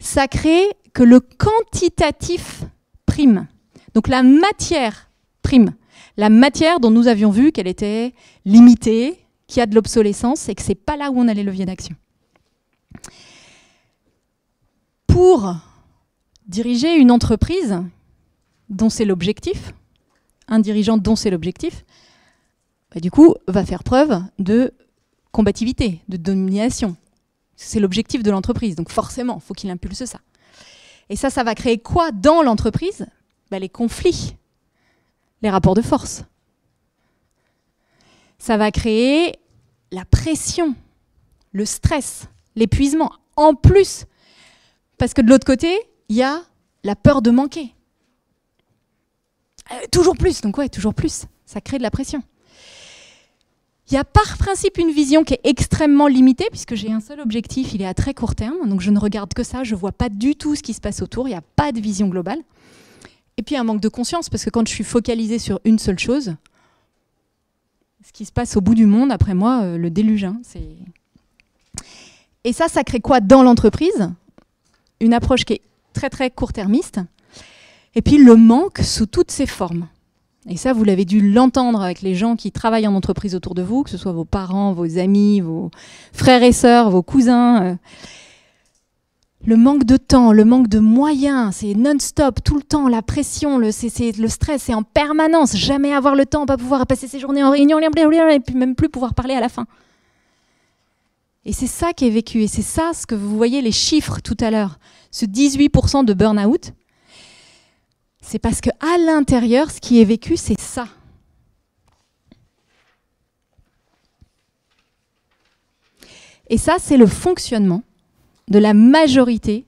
Ça crée que le quantitatif prime. Donc la matière prime. La matière dont nous avions vu qu'elle était limitée, qu'il y a de l'obsolescence et que ce n'est pas là où on a les leviers d'action. Pour diriger une entreprise dont c'est l'objectif, un dirigeant dont c'est l'objectif, du coup, va faire preuve de combativité, de domination. C'est l'objectif de l'entreprise, donc forcément, il faut qu'il impulse ça. Et ça va créer quoi dans l'entreprise? Les conflits, les rapports de force. Ça va créer la pression, le stress, l'épuisement. En plus, parce que de l'autre côté, il y a la peur de manquer. Toujours plus, donc ouais, toujours plus. Ça crée de la pression. Il y a par principe une vision qui est extrêmement limitée, puisque j'ai un seul objectif, il est à très court terme, donc je ne regarde que ça, je ne vois pas du tout ce qui se passe autour, il n'y a pas de vision globale. Et puis un manque de conscience, parce que quand je suis focalisée sur une seule chose, ce qui se passe au bout du monde, après moi, le déluge. Et ça crée quoi dans l'entreprise? Une approche qui est très très court-termiste, et puis le manque sous toutes ses formes. Et ça, vous l'avez dû l'entendre avec les gens qui travaillent en entreprise autour de vous, que ce soit vos parents, vos amis, vos frères et sœurs, vos cousins. Le manque de temps, le manque de moyens, c'est non-stop, tout le temps, la pression, le stress, c'est en permanence, jamais avoir le temps, pas pouvoir passer ses journées en réunion, et puis même plus pouvoir parler à la fin. Et c'est ça qui est vécu, et c'est ça ce que vous voyez, les chiffres tout à l'heure, ce 18% de burn-out, c'est parce qu'à l'intérieur, ce qui est vécu, c'est ça. Et ça, c'est le fonctionnement de la majorité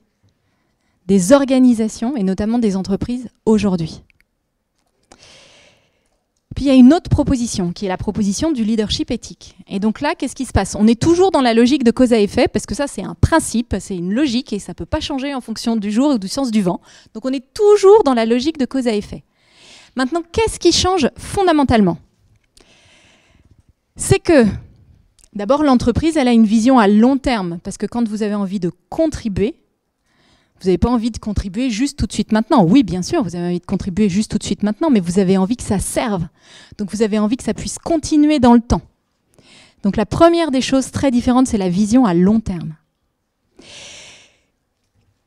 des organisations, et notamment des entreprises, aujourd'hui. Puis il y a une autre proposition, qui est la proposition du leadership éthique. Et donc là, qu'est-ce qui se passe? On est toujours dans la logique de cause à effet, parce que ça, c'est un principe, c'est une logique, et ça ne peut pas changer en fonction du jour ou du sens du vent. Donc on est toujours dans la logique de cause à effet. Maintenant, qu'est-ce qui change fondamentalement? C'est que, d'abord, l'entreprise, elle a une vision à long terme, parce que quand vous avez envie de contribuer, vous n'avez pas envie de contribuer juste tout de suite maintenant. Oui, bien sûr, vous avez envie de contribuer juste tout de suite maintenant, mais vous avez envie que ça serve. Donc vous avez envie que ça puisse continuer dans le temps. Donc la première des choses très différentes, c'est la vision à long terme.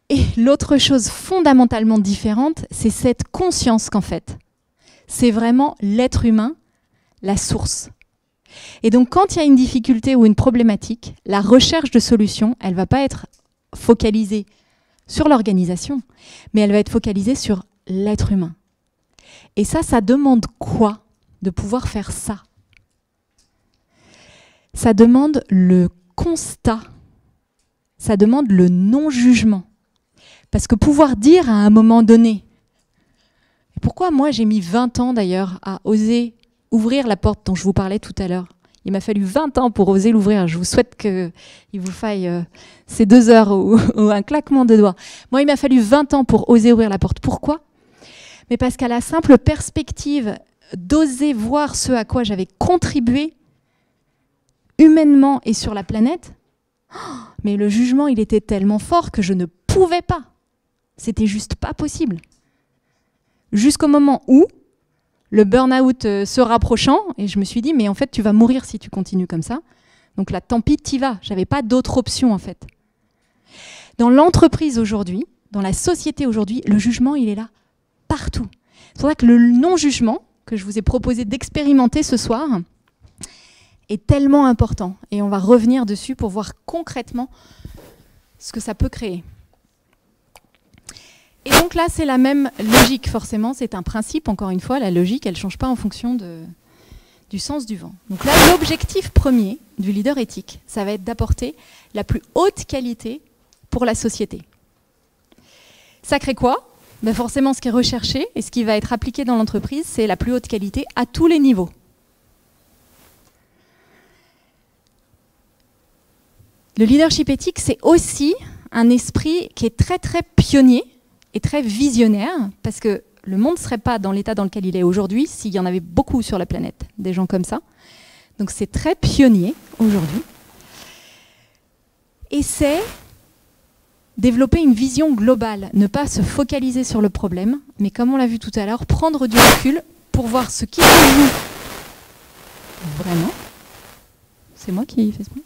Et l'autre chose fondamentalement différente, c'est cette conscience qu'en fait, c'est vraiment l'être humain, la source. Et donc quand il y a une difficulté ou une problématique, la recherche de solutions, elle ne va pas être focalisée sur l'organisation, mais elle va être focalisée sur l'être humain. Et ça demande quoi de pouvoir faire ça? Ça demande le constat, ça demande le non-jugement. Parce que pouvoir dire à un moment donné, et pourquoi moi j'ai mis 20 ans d'ailleurs à oser ouvrir la porte dont je vous parlais tout à l'heure. Il m'a fallu 20 ans pour oser l'ouvrir. Je vous souhaite qu'il vous faille ces 2 heures ou un claquement de doigts. Moi, il m'a fallu 20 ans pour oser ouvrir la porte. Pourquoi? Mais parce qu'à la simple perspective d'oser voir ce à quoi j'avais contribué humainement et sur la planète, mais le jugement, il était tellement fort que je ne pouvais pas. C'était juste pas possible. Jusqu'au moment où le burn-out se rapprochant, et je me suis dit, mais en fait, tu vas mourir si tu continues comme ça. Donc là, tant pis, t'y vas. J'avais pas d'autre option, en fait. Dans l'entreprise aujourd'hui, dans la société aujourd'hui, le jugement, il est là, partout. C'est pour ça que le non-jugement, que je vous ai proposé d'expérimenter ce soir, est tellement important. Et on va revenir dessus pour voir concrètement ce que ça peut créer. Et donc là, c'est la même logique, forcément. C'est un principe, encore une fois. La logique, elle ne change pas en fonction du sens du vent. Donc là, l'objectif premier du leader éthique, ça va être d'apporter la plus haute qualité pour la société. Ça crée quoi? Ben forcément, ce qui est recherché et ce qui va être appliqué dans l'entreprise, c'est la plus haute qualité à tous les niveaux. Le leadership éthique, c'est aussi un esprit qui est très très pionnier et très visionnaire, parce que le monde ne serait pas dans l'état dans lequel il est aujourd'hui s'il y en avait beaucoup sur la planète, des gens comme ça. Donc c'est très pionnier aujourd'hui. Et c'est développer une vision globale, ne pas se focaliser sur le problème, mais comme on l'a vu tout à l'heure, prendre du recul pour voir ce qui se joue vraiment. C'est moi qui fais ce point.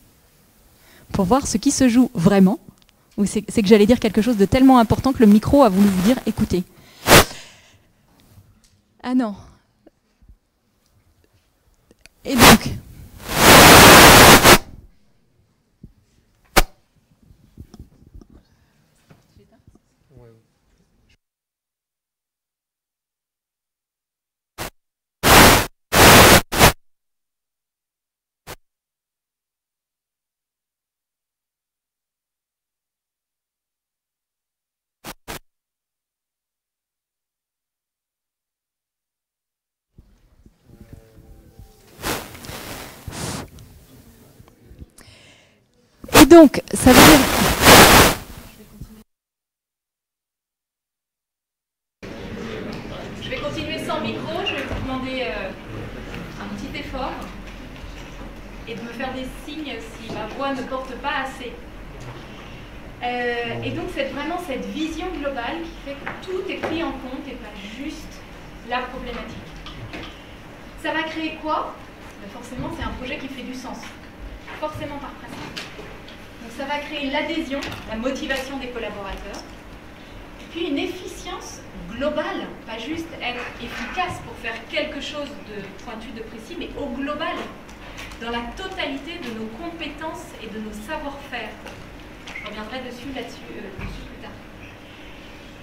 Pour voir ce qui se joue vraiment. Ou c'est que j'allais dire quelque chose de tellement important que le micro a voulu vous dire écoutez. Ah non. Et donc. Et donc, ça veut dire... Je vais continuer sans micro, je vais vous demander un petit effort et de me faire des signes si ma voix ne porte pas assez. Et donc c'est vraiment cette vision globale qui fait que tout est pris en compte et pas juste la problématique. Ça va créer quoi? Forcément c'est un projet qui fait du sens, forcément par principe. Donc ça va créer l'adhésion, la motivation des collaborateurs, et puis une efficience globale, pas juste être efficace pour faire quelque chose de pointu, de précis, mais au global, dans la totalité de nos compétences et de nos savoir-faire. Je reviendrai dessus plus tard.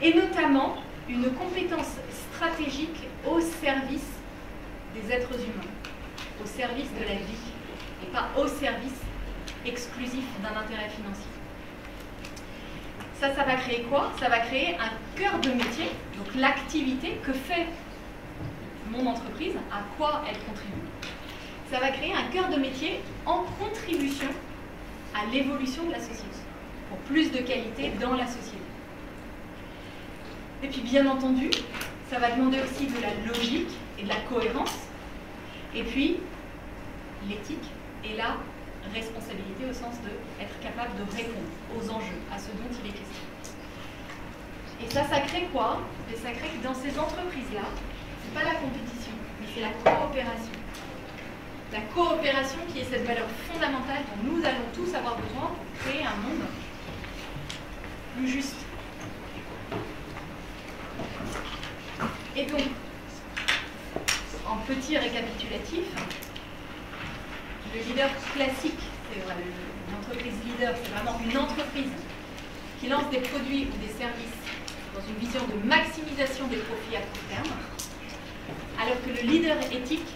Et notamment, une compétence stratégique au service des êtres humains, au service de la vie, et pas au service exclusif d'un intérêt financier. Ça va créer quoi? Ça va créer un cœur de métier, donc l'activité que fait mon entreprise, à quoi elle contribue. Ça va créer un cœur de métier en contribution à l'évolution de la société, pour plus de qualité dans la société. Et puis bien entendu, ça va demander aussi de la logique et de la cohérence, et puis l'éthique et la responsabilité au sens d'être capable de répondre aux enjeux, à ce dont il est question. Et ça crée quoi? Et ça crée que dans ces entreprises-là, c'est pas la compétition, mais c'est la coopération. La coopération qui est cette valeur fondamentale dont nous allons tous avoir besoin pour créer un monde plus juste. Et donc, en petit récapitulatif, le leader classique, une entreprise leader, c'est vraiment une entreprise qui lance des produits ou des services dans une vision de maximisation des profits à court terme, alors que le leader éthique,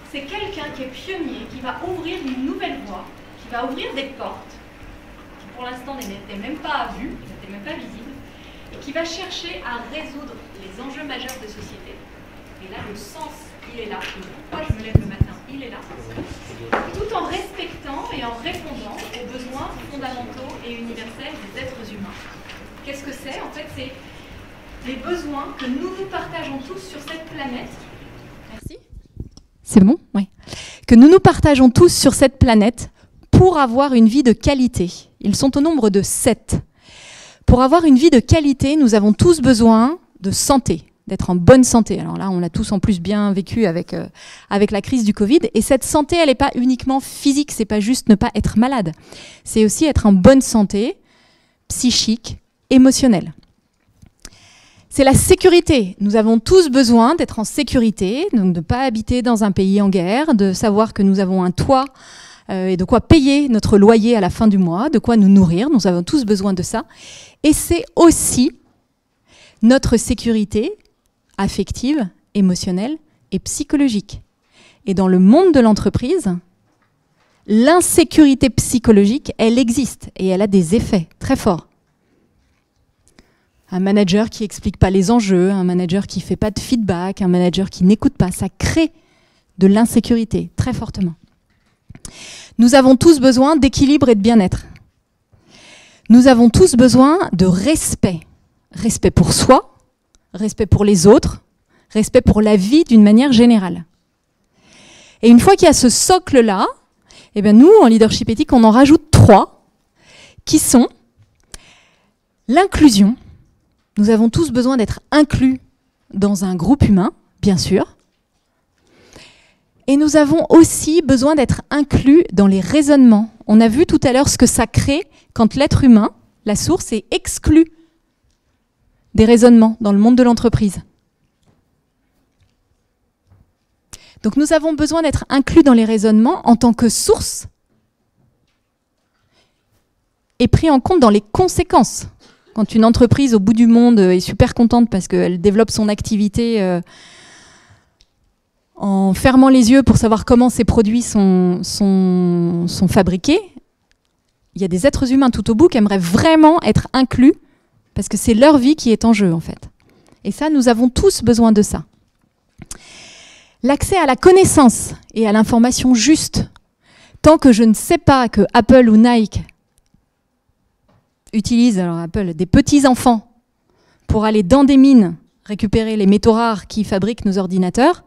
c'est quelqu'un qui est pionnier, qui va ouvrir une nouvelle voie, qui va ouvrir des portes, qui pour l'instant n'étaient même pas vues, n'étaient même pas visibles, et qui va chercher à résoudre les enjeux majeurs de société. Et là, le sens, il est là. Et pourquoi je me lève le matin, il est là. Tout en respectant et en répondant aux besoins fondamentaux et universels des êtres humains. Qu'est-ce que c'est? En fait, c'est les besoins que nous partageons tous sur cette planète. Merci. C'est bon? Oui. Que nous partageons tous sur cette planète pour avoir une vie de qualité. Ils sont au nombre de 7. Pour avoir une vie de qualité, nous avons tous besoin de santé, d'être en bonne santé. Alors là, on l'a tous en plus bien vécu avec la crise du Covid. Et cette santé, elle n'est pas uniquement physique, c'est pas juste ne pas être malade. C'est aussi être en bonne santé psychique, émotionnelle. C'est la sécurité. Nous avons tous besoin d'être en sécurité, donc de ne pas habiter dans un pays en guerre, de savoir que nous avons un toit et de quoi payer notre loyer à la fin du mois, de quoi nous nourrir. Nous avons tous besoin de ça. Et c'est aussi notre sécurité affective, émotionnelle et psychologique. Et dans le monde de l'entreprise, l'insécurité psychologique, elle existe et elle a des effets très forts. Un manager qui n'explique pas les enjeux, un manager qui ne fait pas de feedback, un manager qui n'écoute pas, ça crée de l'insécurité très fortement. Nous avons tous besoin d'équilibre et de bien-être. Nous avons tous besoin de respect. Respect pour soi, respect pour les autres, respect pour la vie d'une manière générale. Et une fois qu'il y a ce socle-là, eh bien nous, en leadership éthique, on en rajoute 3, qui sont l'inclusion. Nous avons tous besoin d'être inclus dans un groupe humain, bien sûr. Et nous avons aussi besoin d'être inclus dans les raisonnements. On a vu tout à l'heure ce que ça crée quand l'être humain, la source, est exclu des raisonnements dans le monde de l'entreprise. Donc nous avons besoin d'être inclus dans les raisonnements en tant que source et pris en compte dans les conséquences. Quand une entreprise au bout du monde est super contente parce qu'elle développe son activité en fermant les yeux pour savoir comment ces produits sont fabriqués, il y a des êtres humains tout au bout qui aimeraient vraiment être inclus parce que c'est leur vie qui est en jeu en fait. Et ça, nous avons tous besoin de ça. L'accès à la connaissance et à l'information juste. Tant que je ne sais pas que Apple ou Nike utilisent, alors Apple, des petits-enfants pour aller dans des mines récupérer les métaux rares qui fabriquent nos ordinateurs,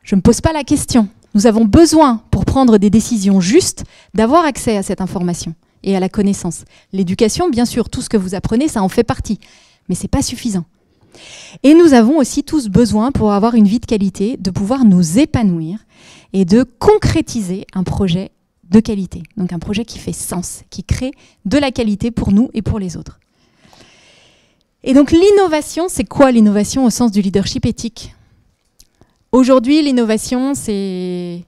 je ne me pose pas la question. Nous avons besoin, pour prendre des décisions justes, d'avoir accès à cette information et à la connaissance. L'éducation, bien sûr, tout ce que vous apprenez, ça en fait partie, mais ce n'est pas suffisant. Et nous avons aussi tous besoin, pour avoir une vie de qualité, de pouvoir nous épanouir et de concrétiser un projet de qualité. Donc un projet qui fait sens, qui crée de la qualité pour nous et pour les autres. Et donc l'innovation, c'est quoi l'innovation au sens du leadership éthique ? Aujourd'hui, l'innovation, c'est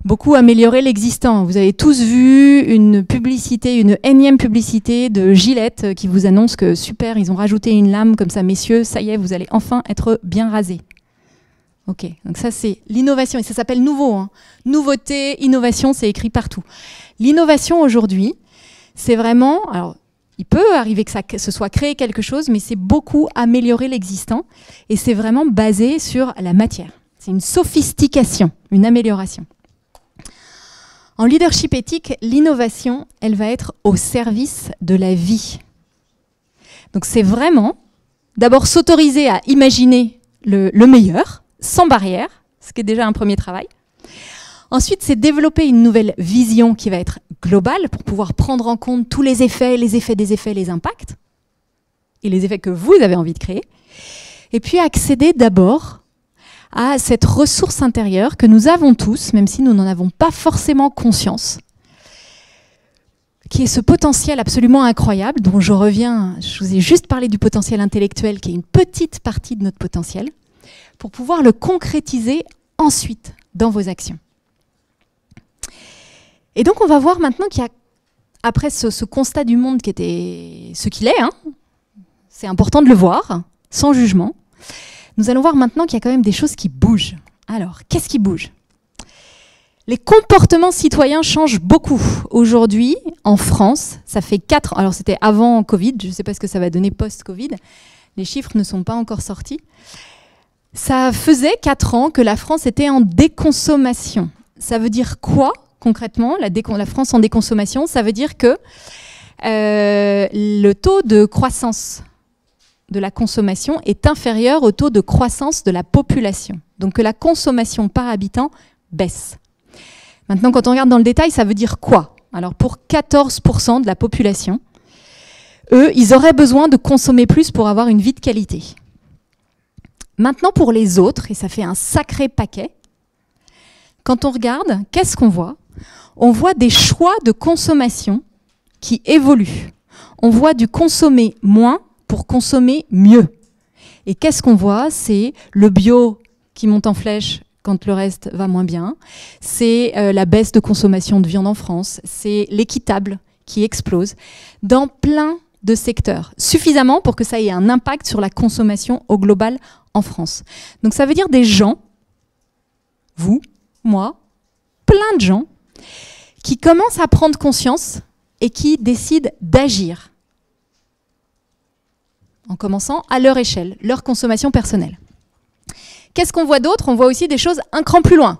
beaucoup améliorer l'existant. Vous avez tous vu une publicité, une énième publicité de Gillette qui vous annonce que super, ils ont rajouté une lame comme ça, messieurs, ça y est, vous allez enfin être bien rasés. Ok, donc ça c'est l'innovation et ça s'appelle nouveau. Hein. Nouveauté, innovation, c'est écrit partout. L'innovation aujourd'hui, c'est vraiment, alors il peut arriver que ce soit créer quelque chose, mais c'est beaucoup améliorer l'existant et c'est vraiment basé sur la matière. C'est une sophistication, une amélioration. En leadership éthique, l'innovation, elle va être au service de la vie. Donc c'est vraiment d'abord s'autoriser à imaginer le meilleur, sans barrière, ce qui est déjà un premier travail. Ensuite, c'est développer une nouvelle vision qui va être globale pour pouvoir prendre en compte tous les effets des effets, les impacts, et les effets que vous avez envie de créer. Et puis accéder d'abord à cette ressource intérieure que nous avons tous, même si nous n'en avons pas forcément conscience, qui est ce potentiel absolument incroyable, dont je reviens, je vous ai juste parlé du potentiel intellectuel, qui est une petite partie de notre potentiel, pour pouvoir le concrétiser ensuite dans vos actions. Et donc on va voir maintenant qu'il y a, après ce constat du monde qui était ce qu'il est, hein, c'est important de le voir, sans jugement, nous allons voir maintenant qu'il y a quand même des choses qui bougent. Alors, qu'est-ce qui bouge ? Les comportements citoyens changent beaucoup. Aujourd'hui, en France, ça fait 4 ans, alors c'était avant Covid, je ne sais pas ce que ça va donner post-Covid, les chiffres ne sont pas encore sortis. Ça faisait 4 ans que la France était en déconsommation. Ça veut dire quoi ? Concrètement, la France en déconsommation, ça veut dire que le taux de croissance de la consommation est inférieur au taux de croissance de la population. Donc que la consommation par habitant baisse. Maintenant, quand on regarde dans le détail, ça veut dire quoi ? Alors pour 14% de la population, eux, ils auraient besoin de consommer plus pour avoir une vie de qualité. Maintenant, pour les autres, et ça fait un sacré paquet, quand on regarde, qu'est-ce qu'on voit ? On voit des choix de consommation qui évoluent. On voit du consommer moins pour consommer mieux. Et qu'est-ce qu'on voit ? C'est le bio qui monte en flèche quand le reste va moins bien. C'est la baisse de consommation de viande en France. C'est l'équitable qui explose dans plein de secteurs. Suffisamment pour que ça ait un impact sur la consommation au global en France. Donc ça veut dire des gens, vous, moi, plein de gens, qui commencent à prendre conscience et qui décident d'agir. En commençant à leur échelle, leur consommation personnelle. Qu'est-ce qu'on voit d'autre ? On voit aussi des choses un cran plus loin.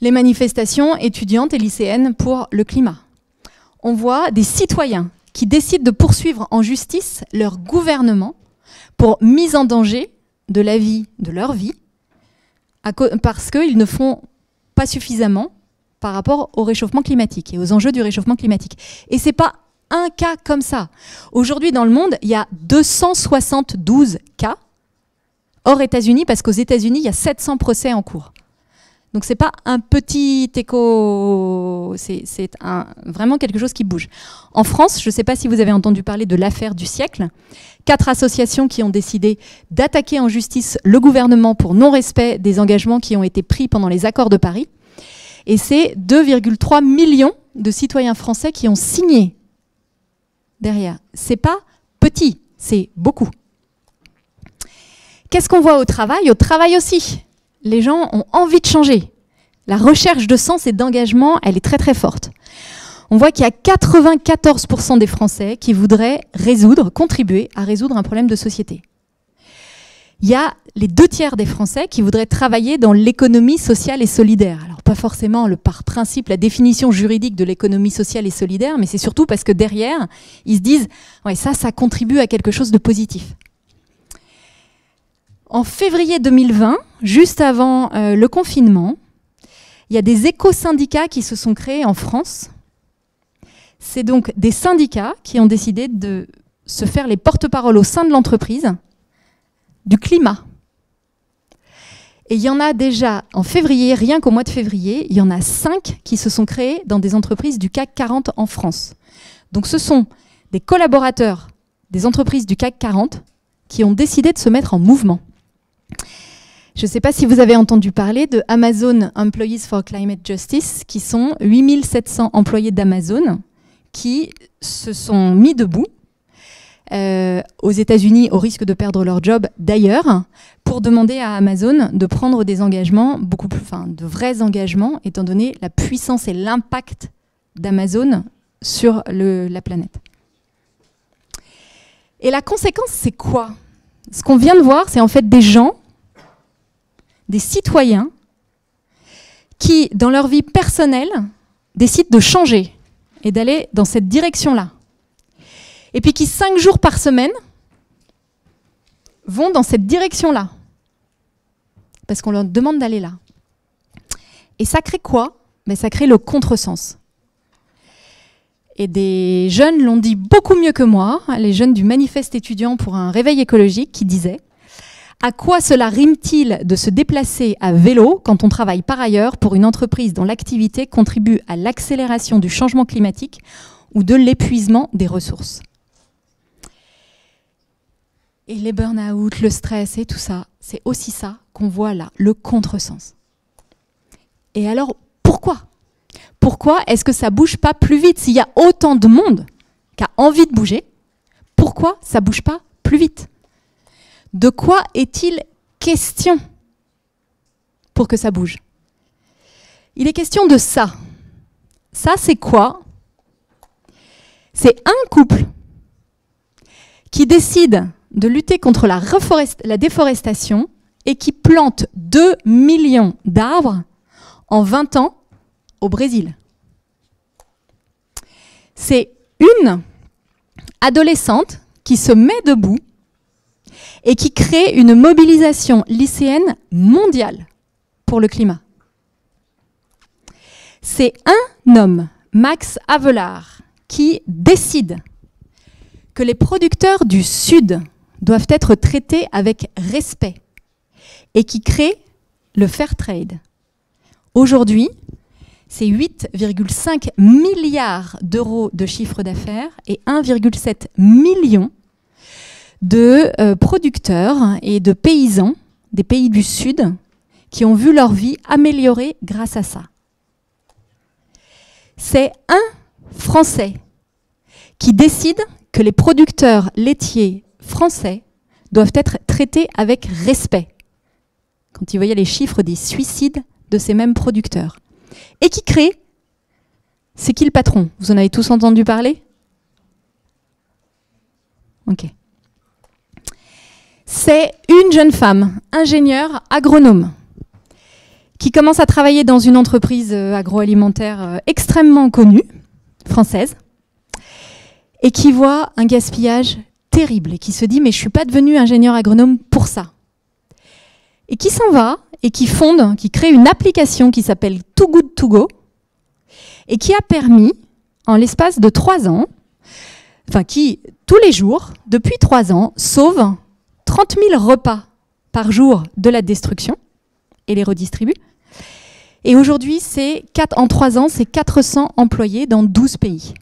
Les manifestations étudiantes et lycéennes pour le climat. on voit des citoyens qui décident de poursuivre en justice leur gouvernement pour mise en danger de la vie, de leur vie, parce qu'ils ne font pas suffisamment par rapport au réchauffement climatique et aux enjeux du réchauffement climatique. Et ce n'est pas un cas comme ça. Aujourd'hui, dans le monde, il y a 272 cas, hors États-Unis, parce qu'aux États-Unis, il y a 700 procès en cours. Donc, ce n'est pas un petit écho, c'est vraiment quelque chose qui bouge. En France, je ne sais pas si vous avez entendu parler de l'affaire du siècle, 4 associations qui ont décidé d'attaquer en justice le gouvernement pour non-respect des engagements qui ont été pris pendant les accords de Paris. Et c'est 2,3 millions de citoyens français qui ont signé derrière. C'est pas petit, c'est beaucoup. Qu'est-ce qu'on voit au travail? Au travail aussi, les gens ont envie de changer. La recherche de sens et d'engagement, elle est très très forte. On voit qu'il y a 94% des Français qui voudraient contribuer à résoudre un problème de société. Il y a les 2/3 des Français qui voudraient travailler dans l'économie sociale et solidaire. Alors pas forcément par principe la définition juridique de l'économie sociale et solidaire, mais c'est surtout parce que derrière, ils se disent « ouais, ça contribue à quelque chose de positif ». En février 2020, juste avant le confinement, il y a des éco-syndicats qui se sont créés en France. C'est donc des syndicats qui ont décidé de se faire les porte-paroles au sein de l'entreprise du climat. Et il y en a déjà en février, rien qu'au mois de février, il y en a 5 qui se sont créés dans des entreprises du CAC 40 en France. Donc ce sont des collaborateurs des entreprises du CAC 40 qui ont décidé de se mettre en mouvement. Je ne sais pas si vous avez entendu parler de Amazon Employees for Climate Justice, qui sont 8700 employés d'Amazon qui se sont mis debout aux États-Unis au risque de perdre leur job d'ailleurs, pour demander à Amazon de prendre des engagements beaucoup plus, de vrais engagements, étant donné la puissance et l'impact d'Amazon sur la planète. Et la conséquence, c'est quoi? Ce qu'on vient de voir, c'est en fait des gens, des citoyens, qui, dans leur vie personnelle, décident de changer et d'aller dans cette direction-là. Et puis qui, 5 jours par semaine, vont dans cette direction-là. Parce qu'on leur demande d'aller là. Et ça crée quoi? Ça crée le contresens. Et des jeunes l'ont dit beaucoup mieux que moi, les jeunes du manifeste étudiant pour un réveil écologique, qui disaient « À quoi cela rime-t-il de se déplacer à vélo quand on travaille par ailleurs pour une entreprise dont l'activité contribue à l'accélération du changement climatique ou de l'épuisement des ressources ?» Et les burn-out, le stress et tout ça, c'est aussi ça qu'on voit là, le contresens. Et alors, pourquoi? Pourquoi est-ce que ça ne bouge pas plus vite? S'il y a autant de monde qui a envie de bouger, pourquoi ça ne bouge pas plus vite? De quoi est-il question pour que ça bouge? Il est question de ça. Ça, c'est quoi? C'est un couple qui décide de lutter contre la déforestation et qui plante 2 millions d'arbres en 20 ans au Brésil. C'est une adolescente qui se met debout et qui crée une mobilisation lycéenne mondiale pour le climat. C'est un homme, Max Havelaar, qui décide que les producteurs du Sud doivent être traités avec respect et qui crée le fair trade. Aujourd'hui, c'est 8,5 milliards d'euros de chiffre d'affaires et 1,7 million de producteurs et de paysans des pays du Sud qui ont vu leur vie améliorée grâce à ça. C'est un Français qui décide que les producteurs laitiers français doivent être traités avec respect. Quand il voyait les chiffres des suicides de ces mêmes producteurs. Et qui crée, c'est qui le patron? Vous en avez tous entendu parler? Ok. C'est une jeune femme, ingénieure agronome, qui commence à travailler dans une entreprise agroalimentaire extrêmement connue, française, et qui voit un gaspillage terrible et qui se dit mais je ne suis pas devenu ingénieur agronome pour ça. Et qui s'en va et qui crée une application qui s'appelle Too Good To Go et qui a permis, en l'espace de 3 ans, qui tous les jours, depuis 3 ans, sauve 30 000 repas par jour de la destruction et les redistribue. Et aujourd'hui, en 3 ans, c'est 400 employés dans 12 pays.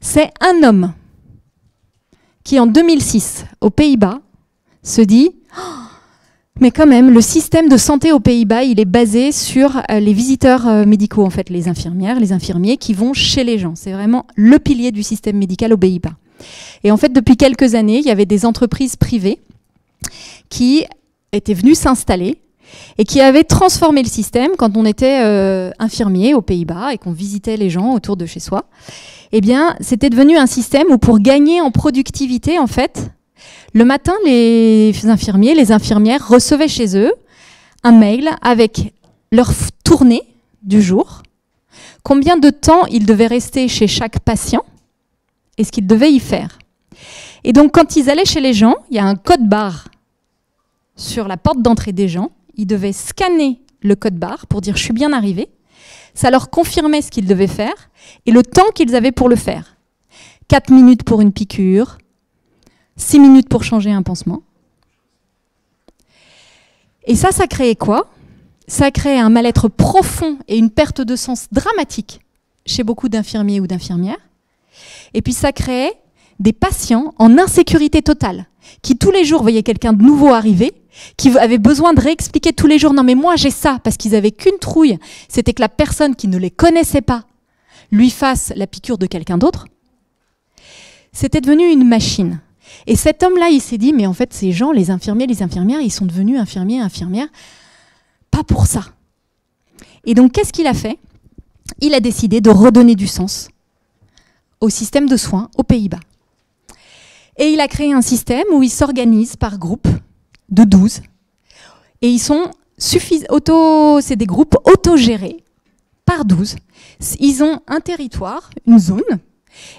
C'est un homme qui, en 2006, aux Pays-Bas, se dit « Mais quand même, le système de santé aux Pays-Bas, il est basé sur les visiteurs médicaux, en fait, les infirmières, les infirmiers qui vont chez les gens. C'est vraiment le pilier du système médical aux Pays-Bas. Et en fait, depuis quelques années, il y avait des entreprises privées qui étaient venues s'installer et qui avaient transformé le système quand on était infirmier aux Pays-Bas et qu'on visitait les gens autour de chez soi. Eh bien, c'était devenu un système où pour gagner en productivité, en fait, le matin, les infirmiers, les infirmières recevaient chez eux un mail avec leur tournée du jour, combien de temps ils devaient rester chez chaque patient et ce qu'ils devaient y faire. Et donc, quand ils allaient chez les gens, il y a un code barre sur la porte d'entrée des gens. Ils devaient scanner le code barre pour dire « je suis bien arrivé ». Ça leur confirmait ce qu'ils devaient faire et le temps qu'ils avaient pour le faire. 4 minutes pour une piqûre, 6 minutes pour changer un pansement. Et ça créait quoi? Ça créait un mal-être profond et une perte de sens dramatique chez beaucoup d'infirmiers ou d'infirmières. Et puis ça créait des patients en insécurité totale, qui tous les jours voyaient quelqu'un de nouveau arriver, qui avaient besoin de réexpliquer tous les jours « non mais moi j'ai ça », parce qu'ils n'avaient qu'une trouille, c'était que la personne qui ne les connaissait pas lui fasse la piqûre de quelqu'un d'autre. C'était devenu une machine. Et cet homme-là, il s'est dit « mais en fait ces gens, les infirmiers, les infirmières, ils sont devenus infirmiers, infirmières, pas pour ça ». Et donc qu'est-ce qu'il a fait? Il a décidé de redonner du sens au système de soins aux Pays-Bas. Et il a créé un système où ils s'organisent par groupe de 12. Et ils sont c'est des groupes autogérés par 12. Ils ont un territoire, une zone,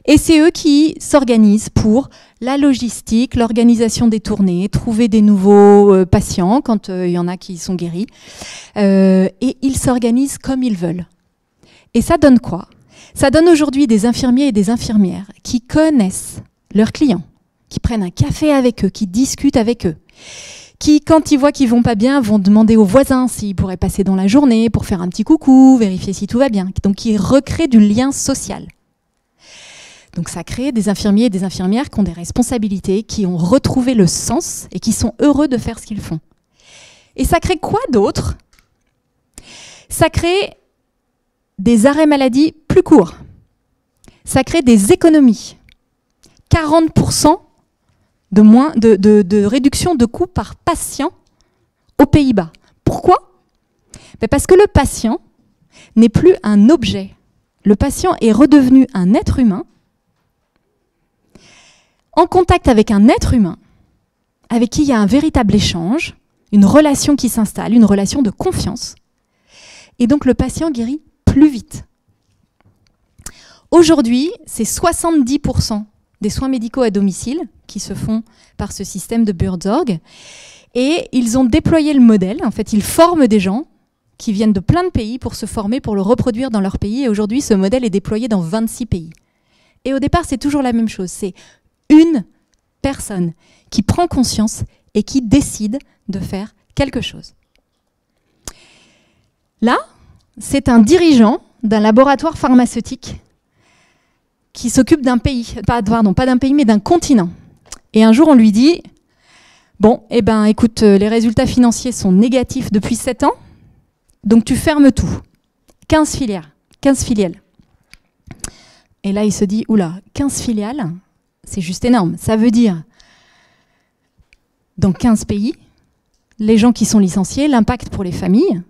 et c'est eux qui s'organisent pour la logistique, l'organisation des tournées, trouver des nouveaux patients quand il y en a qui sont guéris. Et ils s'organisent comme ils veulent. Et ça donne quoi? Ça donne aujourd'hui des infirmiers et des infirmières qui connaissent leurs clients, qui prennent un café avec eux, qui discutent avec eux, qui, quand ils voient qu'ils vont pas bien, vont demander aux voisins s'ils pourraient passer dans la journée pour faire un petit coucou, vérifier si tout va bien. Donc, ils recréent du lien social. Donc, ça crée des infirmiers et des infirmières qui ont des responsabilités, qui ont retrouvé le sens et qui sont heureux de faire ce qu'ils font. Et ça crée quoi d'autre? Ça crée des arrêts maladie plus courts. Ça crée des économies. 40% de réduction de coûts par patient aux Pays-Bas. Pourquoi? Parce que le patient n'est plus un objet. Le patient est redevenu un être humain en contact avec un être humain avec qui il y a un véritable échange, une relation qui s'installe, une relation de confiance. Et donc le patient guérit plus vite. Aujourd'hui, c'est 70% des soins médicaux à domicile qui se font par ce système de Buurtzorg. Et ils ont déployé le modèle. En fait, ils forment des gens qui viennent de plein de pays pour se former, pour le reproduire dans leur pays. Et aujourd'hui, ce modèle est déployé dans 26 pays. Et au départ, c'est toujours la même chose. C'est une personne qui prend conscience et qui décide de faire quelque chose. Là, c'est un dirigeant d'un laboratoire pharmaceutique qui s'occupe d'un pays, pas d'un pays, mais d'un continent. Et un jour, on lui dit « Bon, eh ben, écoute, les résultats financiers sont négatifs depuis 7 ans, donc tu fermes tout. 15 filiales. » Et là, il se dit « Oula, 15 filiales, c'est juste énorme. Ça veut dire, dans 15 pays, les gens qui sont licenciés, l'impact pour les familles. »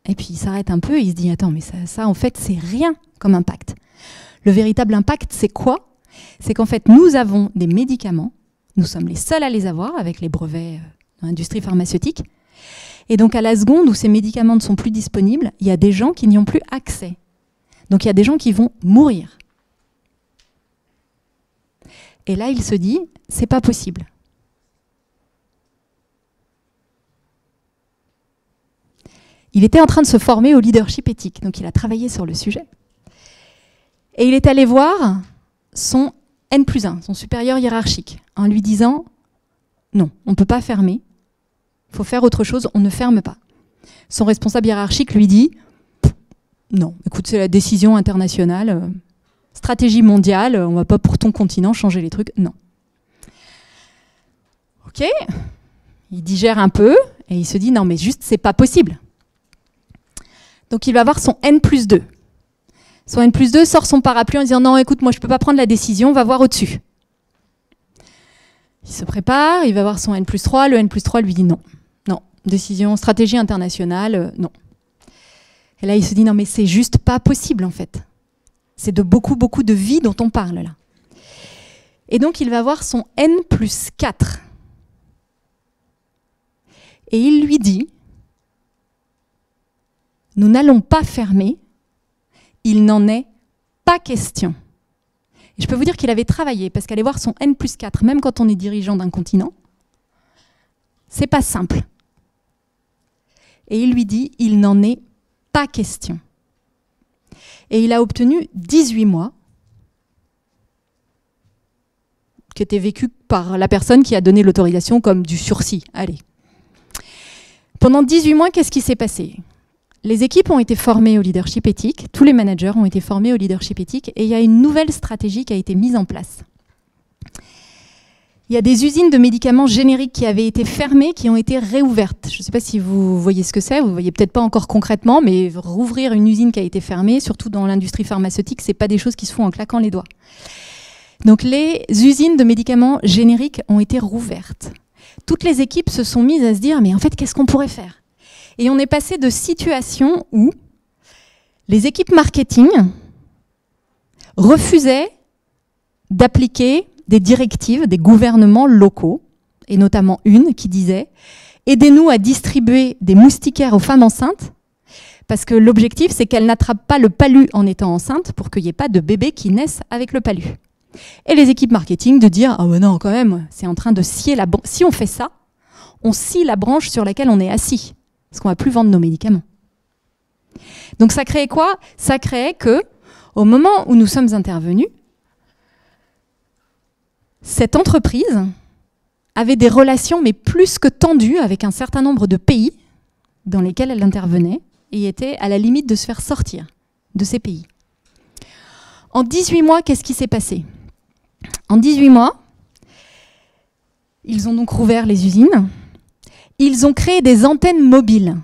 Et puis, il s'arrête un peu et il se dit « Attends, mais ça en fait, c'est rien comme impact. » Le véritable impact, c'est quoi? C'est qu'en fait, nous avons des médicaments, nous sommes les seuls à les avoir avec les brevets de l'industrie pharmaceutique. Et donc, à la seconde où ces médicaments ne sont plus disponibles, il y a des gens qui n'y ont plus accès. Donc, il y a des gens qui vont mourir. Et là, il se dit, c'est pas possible. Il était en train de se former au leadership éthique, donc il a travaillé sur le sujet. Et il est allé voir son N+1, son supérieur hiérarchique, en lui disant « Non, on ne peut pas fermer, il faut faire autre chose, on ne ferme pas ». Son responsable hiérarchique lui dit « Non, écoute, c'est la décision internationale, stratégie mondiale, on ne va pas pour ton continent changer les trucs, non ». Ok, il digère un peu et il se dit « Non, mais juste, c'est pas possible ». Donc il va voir son N+2. Son N+2 sort son parapluie en disant « Non, écoute, moi je ne peux pas prendre la décision, on va voir au-dessus ». Il se prépare, il va voir son N+3, le N+3 lui dit « Non, non, décision, stratégie internationale, non ». Et là il se dit « Non mais c'est juste pas possible en fait. C'est de beaucoup de vie dont on parle là ». Et donc il va voir son N+4. Et il lui dit « Nous n'allons pas fermer, il n'en est pas question. » Et je peux vous dire qu'il avait travaillé, parce qu'aller voir son N+4, même quand on est dirigeant d'un continent, c'est pas simple. Et il lui dit, il n'en est pas question. Et il a obtenu 18 mois, qui était vécu par la personne qui a donné l'autorisation comme du sursis. Allez. Pendant 18 mois, qu'est-ce qui s'est passé ? Les équipes ont été formées au leadership éthique, tous les managers ont été formés au leadership éthique, et il y a une nouvelle stratégie qui a été mise en place. Il y a des usines de médicaments génériques qui avaient été fermées, qui ont été réouvertes. Je ne sais pas si vous voyez ce que c'est, vous ne voyez peut-être pas encore concrètement, mais rouvrir une usine qui a été fermée, surtout dans l'industrie pharmaceutique, ce n'est pas des choses qui se font en claquant les doigts. Donc les usines de médicaments génériques ont été rouvertes. Toutes les équipes se sont mises à se dire, mais en fait, qu'est-ce qu'on pourrait faire ? Et on est passé de situations où les équipes marketing refusaient d'appliquer des directives des gouvernements locaux, et notamment une qui disait « Aidez-nous à distribuer des moustiquaires aux femmes enceintes, parce que l'objectif, c'est qu'elles n'attrapent pas le palu en étant enceintes pour qu'il n'y ait pas de bébés qui naissent avec le palu. » Et les équipes marketing de dire « Ah ben non, quand même, c'est en train de scier la branche. Si on fait ça, on scie la branche sur laquelle on est assis. » Parce qu'on ne va plus vendre nos médicaments. Donc ça créait quoi ? Ça créait que, au moment où nous sommes intervenus, cette entreprise avait des relations, mais plus que tendues, avec un certain nombre de pays dans lesquels elle intervenait, et était à la limite de se faire sortir de ces pays. En 18 mois, qu'est-ce qui s'est passé ? En 18 mois, ils ont donc rouvert les usines. Ils ont créé des antennes mobiles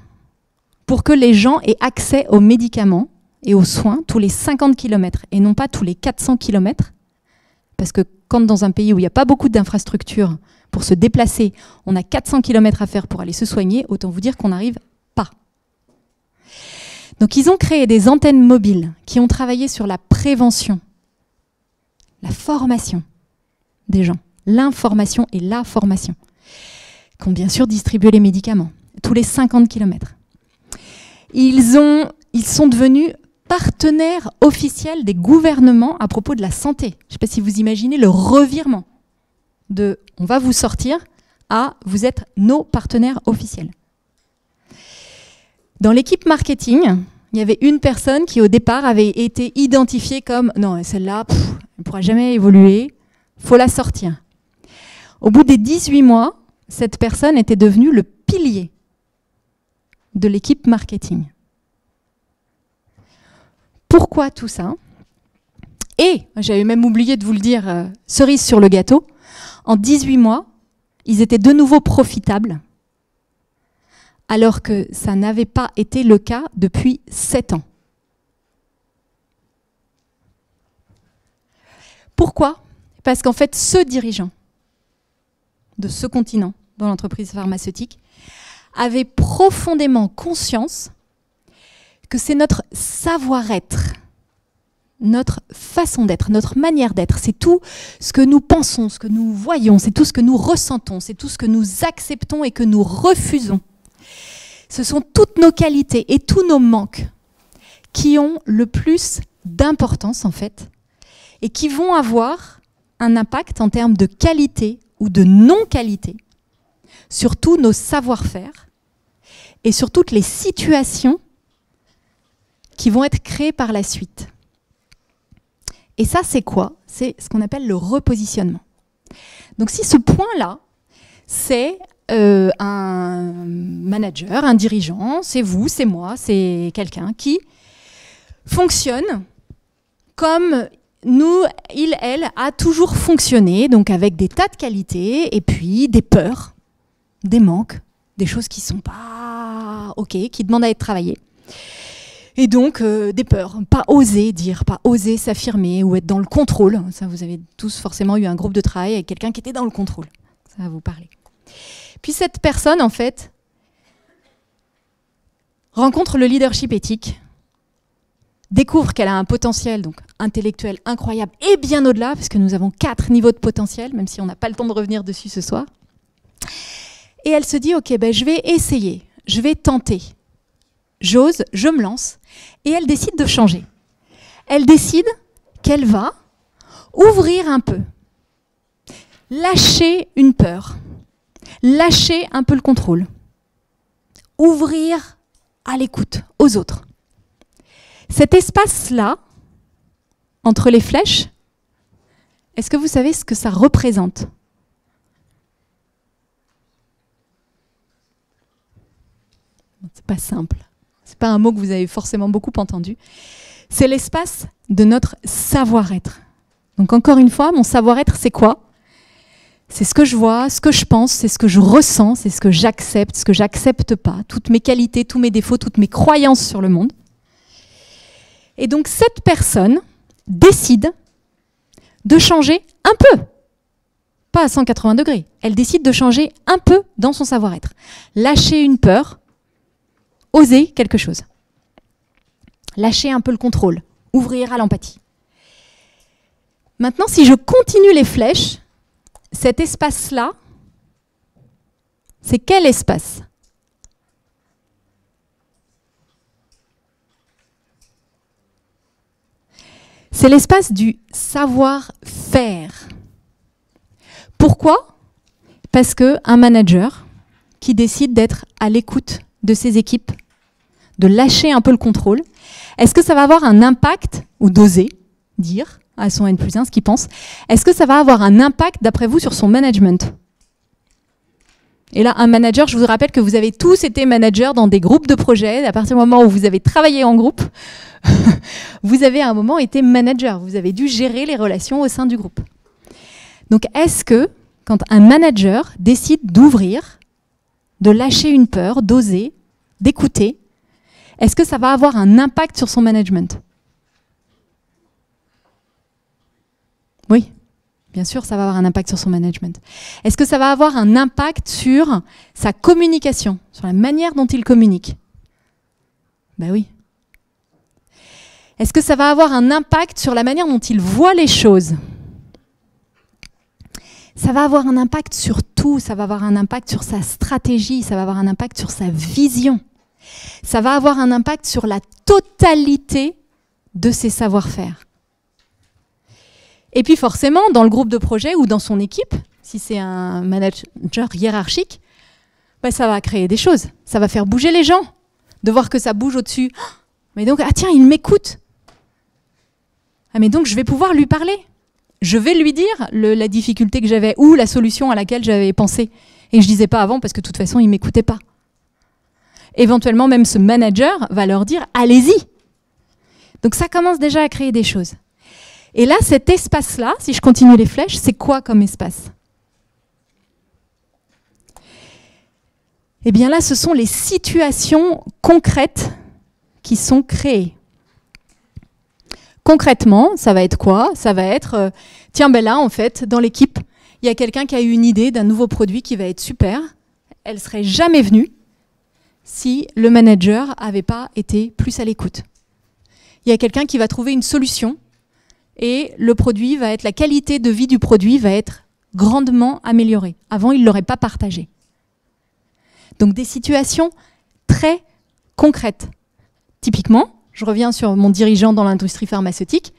pour que les gens aient accès aux médicaments et aux soins tous les 50 km et non pas tous les 400 km. Parce que quand dans un pays où il n'y a pas beaucoup d'infrastructures pour se déplacer, on a 400 km à faire pour aller se soigner, autant vous dire qu'on n'arrive pas. Donc ils ont créé des antennes mobiles qui ont travaillé sur la prévention, la formation des gens, l'information et la formation, qui ont bien sûr distribué les médicaments, tous les 50 km. Ils sont devenus partenaires officiels des gouvernements à propos de la santé. Je ne sais pas si vous imaginez le revirement de « on va vous sortir » à « vous êtes nos partenaires officiels ». Dans l'équipe marketing, il y avait une personne qui au départ avait été identifiée comme « non, celle-là, elle ne pourra jamais évoluer, il faut la sortir ». Au bout des 18 mois, cette personne était devenue le pilier de l'équipe marketing. Pourquoi tout ça ? Et, j'avais même oublié de vous le dire, cerise sur le gâteau, en 18 mois, ils étaient de nouveau profitables, alors que ça n'avait pas été le cas depuis 7 ans. Pourquoi ? Parce qu'en fait, ce dirigeant de ce continent, dans l'entreprise pharmaceutique, avait profondément conscience que c'est notre savoir-être, notre façon d'être, notre manière d'être, c'est tout ce que nous pensons, ce que nous voyons, c'est tout ce que nous ressentons, c'est tout ce que nous acceptons et que nous refusons. Ce sont toutes nos qualités et tous nos manques qui ont le plus d'importance en fait et qui vont avoir un impact en termes de qualité ou de non-qualité sur tous nos savoir-faire et sur toutes les situations qui vont être créées par la suite. Et ça, c'est quoi? C'est ce qu'on appelle le repositionnement. Donc si ce point-là, c'est un manager, un dirigeant, c'est vous, c'est moi, c'est quelqu'un qui fonctionne comme nous, il, elle, a toujours fonctionné, donc avec des tas de qualités, et puis des peurs, des manques, des choses qui ne sont pas OK, qui demandent à être travaillées. Et donc, des peurs, pas oser dire, pas oser s'affirmer ou être dans le contrôle. Ça, vous avez tous forcément eu un groupe de travail avec quelqu'un qui était dans le contrôle. Ça va vous parler. Puis cette personne, en fait, rencontre le leadership éthique, découvre qu'elle a un potentiel donc intellectuel incroyable et bien au-delà, parce que nous avons 4 niveaux de potentiel, même si on n'a pas le temps de revenir dessus ce soir. Et elle se dit, OK, ben, je vais essayer, je vais tenter. J'ose, je me lance. Et elle décide de changer. Elle décide qu'elle va ouvrir un peu, lâcher une peur, lâcher un peu le contrôle, ouvrir à l'écoute, aux autres. Cet espace-là, entre les flèches, est-ce que vous savez ce que ça représente? C'est pas simple. C'est pas un mot que vous avez forcément beaucoup entendu. C'est l'espace de notre savoir-être. Donc encore une fois, mon savoir-être, c'est quoi? C'est ce que je vois, ce que je pense, c'est ce que je ressens, c'est ce que j'accepte, ce que j'accepte pas, toutes mes qualités, tous mes défauts, toutes mes croyances sur le monde. Et donc cette personne décide de changer un peu, pas à 180 degrés, elle décide de changer un peu dans son savoir-être. Lâcher une peur, oser quelque chose. Lâcher un peu le contrôle, ouvrir à l'empathie. Maintenant, si je continue les flèches, cet espace-là, c'est quel espace? C'est l'espace du savoir-faire. Pourquoi? Parce qu'un manager qui décide d'être à l'écoute de ses équipes, de lâcher un peu le contrôle, est-ce que ça va avoir un impact, ou d'oser dire à son N+1 ce qu'il pense, est-ce que ça va avoir un impact, d'après vous, sur son management? Et là, un manager, je vous rappelle que vous avez tous été managers dans des groupes de projets. À partir du moment où vous avez travaillé en groupe, vous avez à un moment été manager. Vous avez dû gérer les relations au sein du groupe. Donc, est-ce que, quand un manager décide d'ouvrir, de lâcher une peur, d'oser, d'écouter, est-ce que ça va avoir un impact sur son management? Oui. Bien sûr, ça va avoir un impact sur son management. Est-ce que ça va avoir un impact sur sa communication, sur la manière dont il communique? Ben oui. Est-ce que ça va avoir un impact sur la manière dont il voit les choses? Ça va avoir un impact sur tout, ça va avoir un impact sur sa stratégie, ça va avoir un impact sur sa vision. Ça va avoir un impact sur la totalité de ses savoir-faire. Et puis forcément, dans le groupe de projet ou dans son équipe, si c'est un manager hiérarchique, bah ça va créer des choses. Ça va faire bouger les gens, de voir que ça bouge au-dessus. Mais donc, ah tiens, il m'écoute. Ah mais donc, je vais pouvoir lui parler. Je vais lui dire la difficulté que j'avais ou la solution à laquelle j'avais pensé. Et je ne disais pas avant parce que de toute façon, il ne m'écoutait pas. Éventuellement, même ce manager va leur dire « allez-y ». Donc ça commence déjà à créer des choses. Et là, cet espace-là, si je continue les flèches, c'est quoi comme espace? Eh bien là, ce sont les situations concrètes qui sont créées. Concrètement, ça va être quoi? Ça va être, tiens, ben là, en fait, dans l'équipe, il y a quelqu'un qui a eu une idée d'un nouveau produit qui va être super. Elle ne serait jamais venue si le manager n'avait pas été plus à l'écoute. Il y a quelqu'un qui va trouver une solution et le produit va être, la qualité de vie du produit va être grandement améliorée. Avant, il ne l'aurait pas partagé. Donc des situations très concrètes. Typiquement, je reviens sur mon dirigeant dans l'industrie pharmaceutique,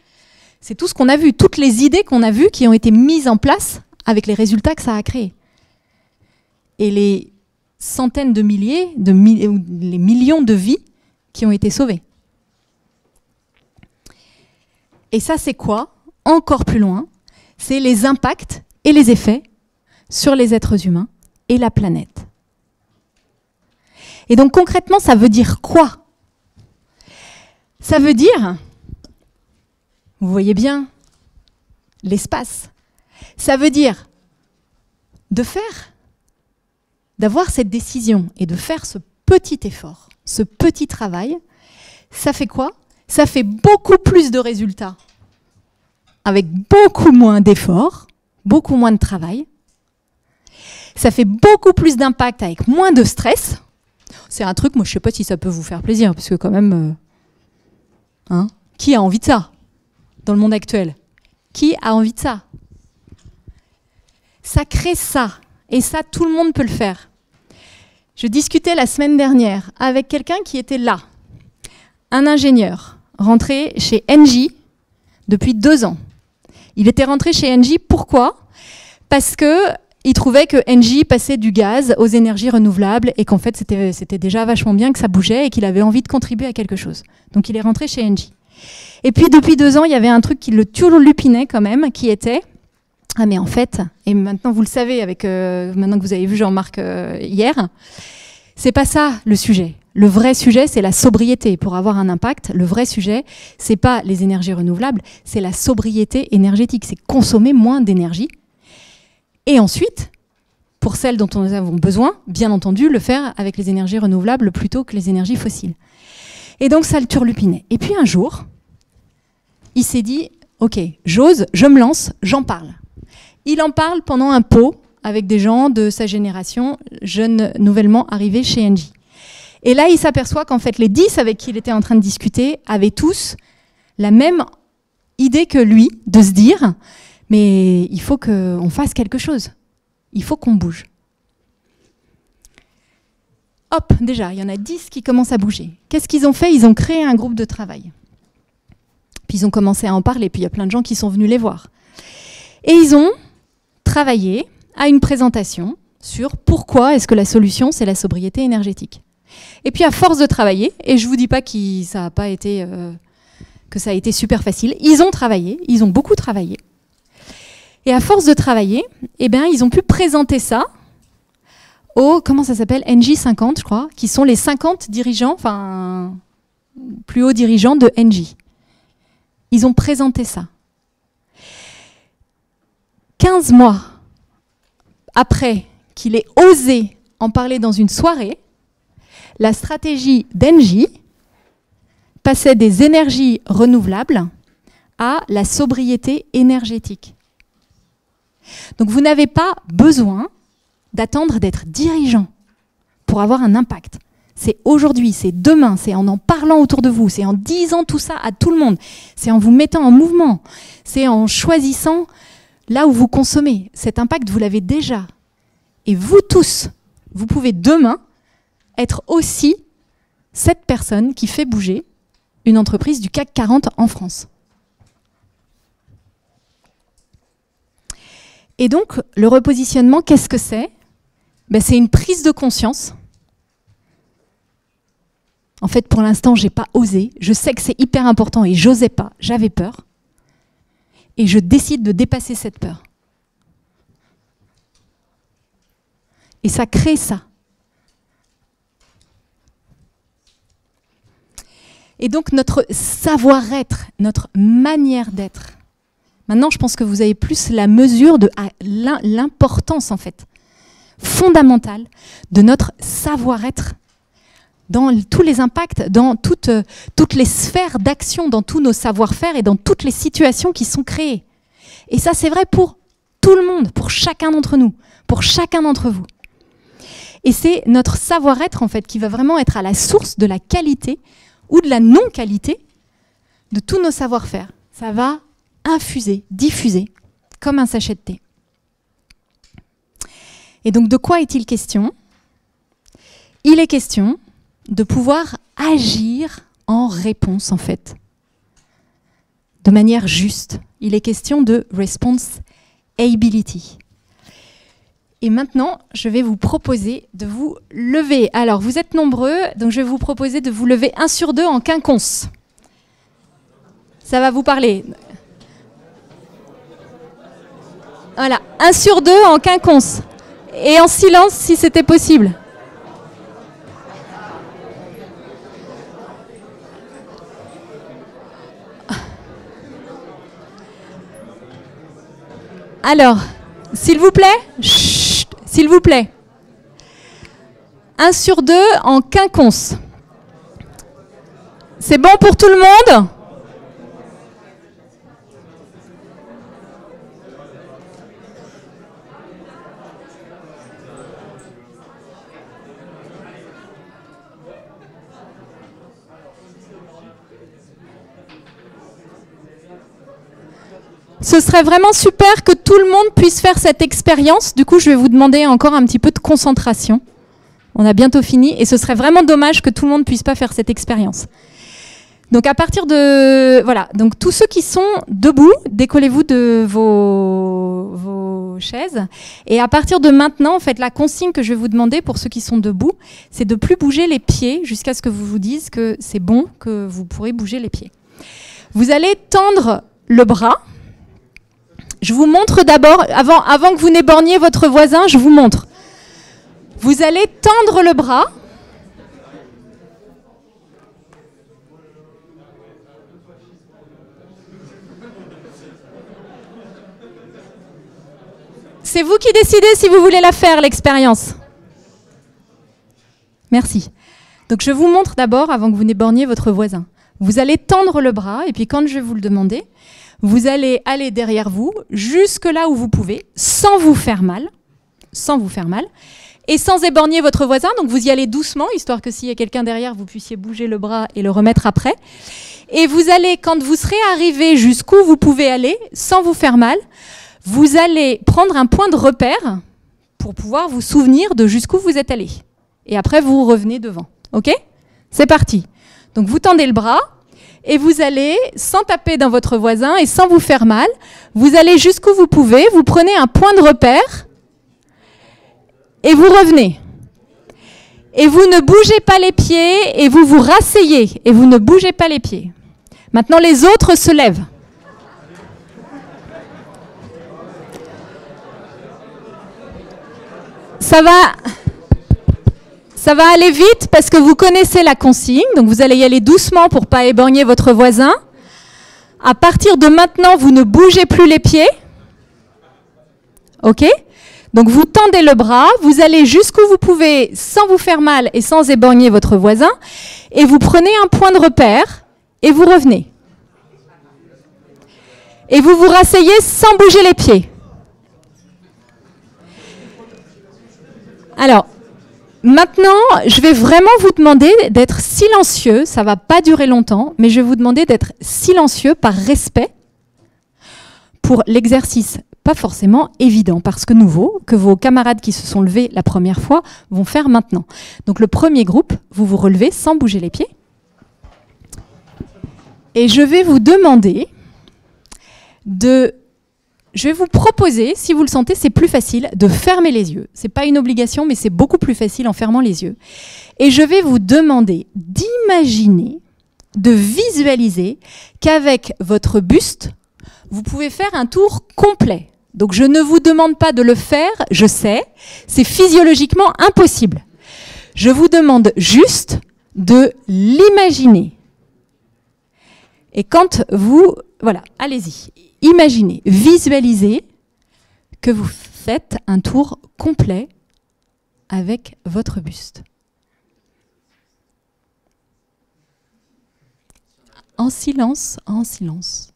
C'est tout ce qu'on a vu, toutes les idées qu'on a vues qui ont été mises en place avec les résultats que ça a créés. Et les centaines de milliers, les millions de vies qui ont été sauvées. Et ça, c'est quoi? Encore plus loin, c'est les impacts et les effets sur les êtres humains et la planète. Et donc concrètement, ça veut dire quoi? Ça veut dire, vous voyez bien, l'espace. Ça veut dire d'avoir cette décision et de faire ce petit effort, ce petit travail. Ça fait quoi? Ça fait beaucoup plus de résultats avec beaucoup moins d'efforts, beaucoup moins de travail. Ça fait beaucoup plus d'impact avec moins de stress. C'est un truc, moi je ne sais pas si ça peut vous faire plaisir, parce que quand même, qui a envie de ça dans le monde actuel? Qui a envie de ça? Ça crée ça, et ça tout le monde peut le faire. Je discutais la semaine dernière avec quelqu'un qui était là, un ingénieur, rentré chez Engie depuis 2 ans. Il était rentré chez Engie, pourquoi? Parce qu'il trouvait que Engie passait du gaz aux énergies renouvelables et qu'en fait c'était déjà vachement bien, que ça bougeait et qu'il avait envie de contribuer à quelque chose. Donc il est rentré chez Engie. Et puis depuis 2 ans, il y avait un truc qui le turlupinait quand même, qui était... Ah mais en fait, et maintenant vous le savez, avec maintenant que vous avez vu Jean-Marc hier, c'est pas ça le sujet. Le vrai sujet, c'est la sobriété. Pour avoir un impact, le vrai sujet, c'est pas les énergies renouvelables, c'est la sobriété énergétique. C'est consommer moins d'énergie. Et ensuite, pour celles dont nous avons besoin, bien entendu, le faire avec les énergies renouvelables plutôt que les énergies fossiles. Et donc ça le turlupinait. Et puis un jour, il s'est dit, ok, j'ose, je me lance, j'en parle. Il en parle pendant un pot avec des gens de sa génération, jeunes nouvellement arrivés chez Engie. Et là, il s'aperçoit qu'en fait, les 10 avec qui il était en train de discuter avaient tous la même idée que lui, de se dire, mais il faut qu'on fasse quelque chose. Il faut qu'on bouge. Hop, déjà, il y en a 10 qui commencent à bouger. Qu'est-ce qu'ils ont fait? Ils ont créé un groupe de travail. Puis ils ont commencé à en parler, puis il y a plein de gens qui sont venus les voir. Et ils ont travaillé à une présentation sur pourquoi est-ce que la solution, c'est la sobriété énergétique. Et puis à force de travailler, et je ne vous dis pas que ça a été super facile, ils ont travaillé, ils ont beaucoup travaillé. Et à force de travailler, eh bien, ils ont pu présenter ça aux, comment ça s'appelle, Engie 50, je crois, qui sont les 50 dirigeants, enfin, plus hauts dirigeants de Engie. Ils ont présenté ça. 15 mois après qu'il ait osé en parler dans une soirée, la stratégie d'Engie passait des énergies renouvelables à la sobriété énergétique. Donc vous n'avez pas besoin d'attendre d'être dirigeant pour avoir un impact. C'est aujourd'hui, c'est demain, c'est en parlant autour de vous, c'est en disant tout ça à tout le monde, c'est en vous mettant en mouvement, c'est en choisissant là où vous consommez. Cet impact, vous l'avez déjà. Et vous tous, vous pouvez demain être aussi cette personne qui fait bouger une entreprise du CAC 40 en France. Et donc, le repositionnement, qu'est-ce que c'est? C'est une prise de conscience. En fait, pour l'instant, je n'ai pas osé. Je sais que c'est hyper important et j'osais pas, j'avais peur. Et je décide de dépasser cette peur. Et ça crée ça. Et donc notre savoir-être, notre manière d'être. Maintenant, je pense que vous avez plus la mesure de l'importance, en fait, fondamentale de notre savoir-être dans tous les impacts, dans toutes les sphères d'action, dans tous nos savoir-faire et dans toutes les situations qui sont créées. Et ça, c'est vrai pour tout le monde, pour chacun d'entre nous, pour chacun d'entre vous. Et c'est notre savoir-être, en fait, qui va vraiment être à la source de la qualité ou de la non-qualité de tous nos savoir-faire. Ça va infuser, diffuser, comme un sachet de thé. Et donc, de quoi est-il question? Il est question de pouvoir agir en réponse, en fait. de manière juste. Il est question de responsibility. Et maintenant, je vais vous proposer de vous lever. Alors, vous êtes nombreux, donc je vais vous proposer de vous lever 1 sur 2 en quinconce. Ça va vous parler. Voilà, 1 sur 2 en quinconce. Et en silence si c'était possible. Alors, s'il vous plaît, chut, s'il vous plaît. 1 sur 2 en quinconce. C'est bon pour tout le monde ? Ce serait vraiment super que tout le monde puisse faire cette expérience. Du coup, je vais vous demander encore un petit peu de concentration. On a bientôt fini et ce serait vraiment dommage que tout le monde ne puisse pas faire cette expérience. Donc à partir de... Voilà, donc tous ceux qui sont debout, décollez-vous de vos chaises. Et à partir de maintenant, en fait, la consigne que je vais vous demander pour ceux qui sont debout, c'est de ne plus bouger les pieds jusqu'à ce que vous vous disiez que c'est bon, que vous pourrez bouger les pieds. Vous allez tendre le bras. Je vous montre d'abord, avant que vous n'éborgniez votre voisin, je vous montre. Vous allez tendre le bras. C'est vous qui décidez si vous voulez la faire, l'expérience. Merci. Donc je vous montre d'abord, avant que vous n'éborgniez votre voisin. Vous allez tendre le bras, et puis quand je vais vous le demander, vous allez aller derrière vous, jusque là où vous pouvez, sans vous faire mal, et sans éborgner votre voisin. Donc vous y allez doucement, histoire que s'il y a quelqu'un derrière, vous puissiez bouger le bras et le remettre après. Et vous allez, quand vous serez arrivé jusqu'où vous pouvez aller, sans vous faire mal, vous allez prendre un point de repère pour pouvoir vous souvenir de jusqu'où vous êtes allé. Et après, vous revenez devant. OK ? C'est parti. Donc vous tendez le bras. Et vous allez, sans taper dans votre voisin et sans vous faire mal, vous allez jusqu'où vous pouvez, vous prenez un point de repère et vous revenez. Et vous ne bougez pas les pieds et vous vous rasseyez et vous ne bougez pas les pieds. Maintenant, les autres se lèvent. Ça va aller vite parce que vous connaissez la consigne, donc vous allez y aller doucement pour ne pas éborgner votre voisin. À partir de maintenant, vous ne bougez plus les pieds. OK ? Donc vous tendez le bras, vous allez jusqu'où vous pouvez sans vous faire mal et sans éborgner votre voisin, et vous prenez un point de repère et vous revenez. Et vous vous rasseyez sans bouger les pieds. Alors, maintenant, je vais vraiment vous demander d'être silencieux. Ça ne va pas durer longtemps, mais je vais vous demander d'être silencieux par respect pour l'exercice pas forcément évident, parce que nouveau, que vos camarades qui se sont levés la première fois vont faire maintenant. Donc le premier groupe, vous vous relevez sans bouger les pieds. Et je vais vous demander je vais vous proposer, si vous le sentez, c'est plus facile, de fermer les yeux. Ce n'est pas une obligation, mais c'est beaucoup plus facile en fermant les yeux. Et je vais vous demander d'imaginer, de visualiser qu'avec votre buste, vous pouvez faire un tour complet. Donc je ne vous demande pas de le faire, je sais, c'est physiologiquement impossible. Je vous demande juste de l'imaginer. Et quand vous... Voilà, allez-y. Imaginez, visualisez que vous faites un tour complet avec votre buste. En silence, en silence.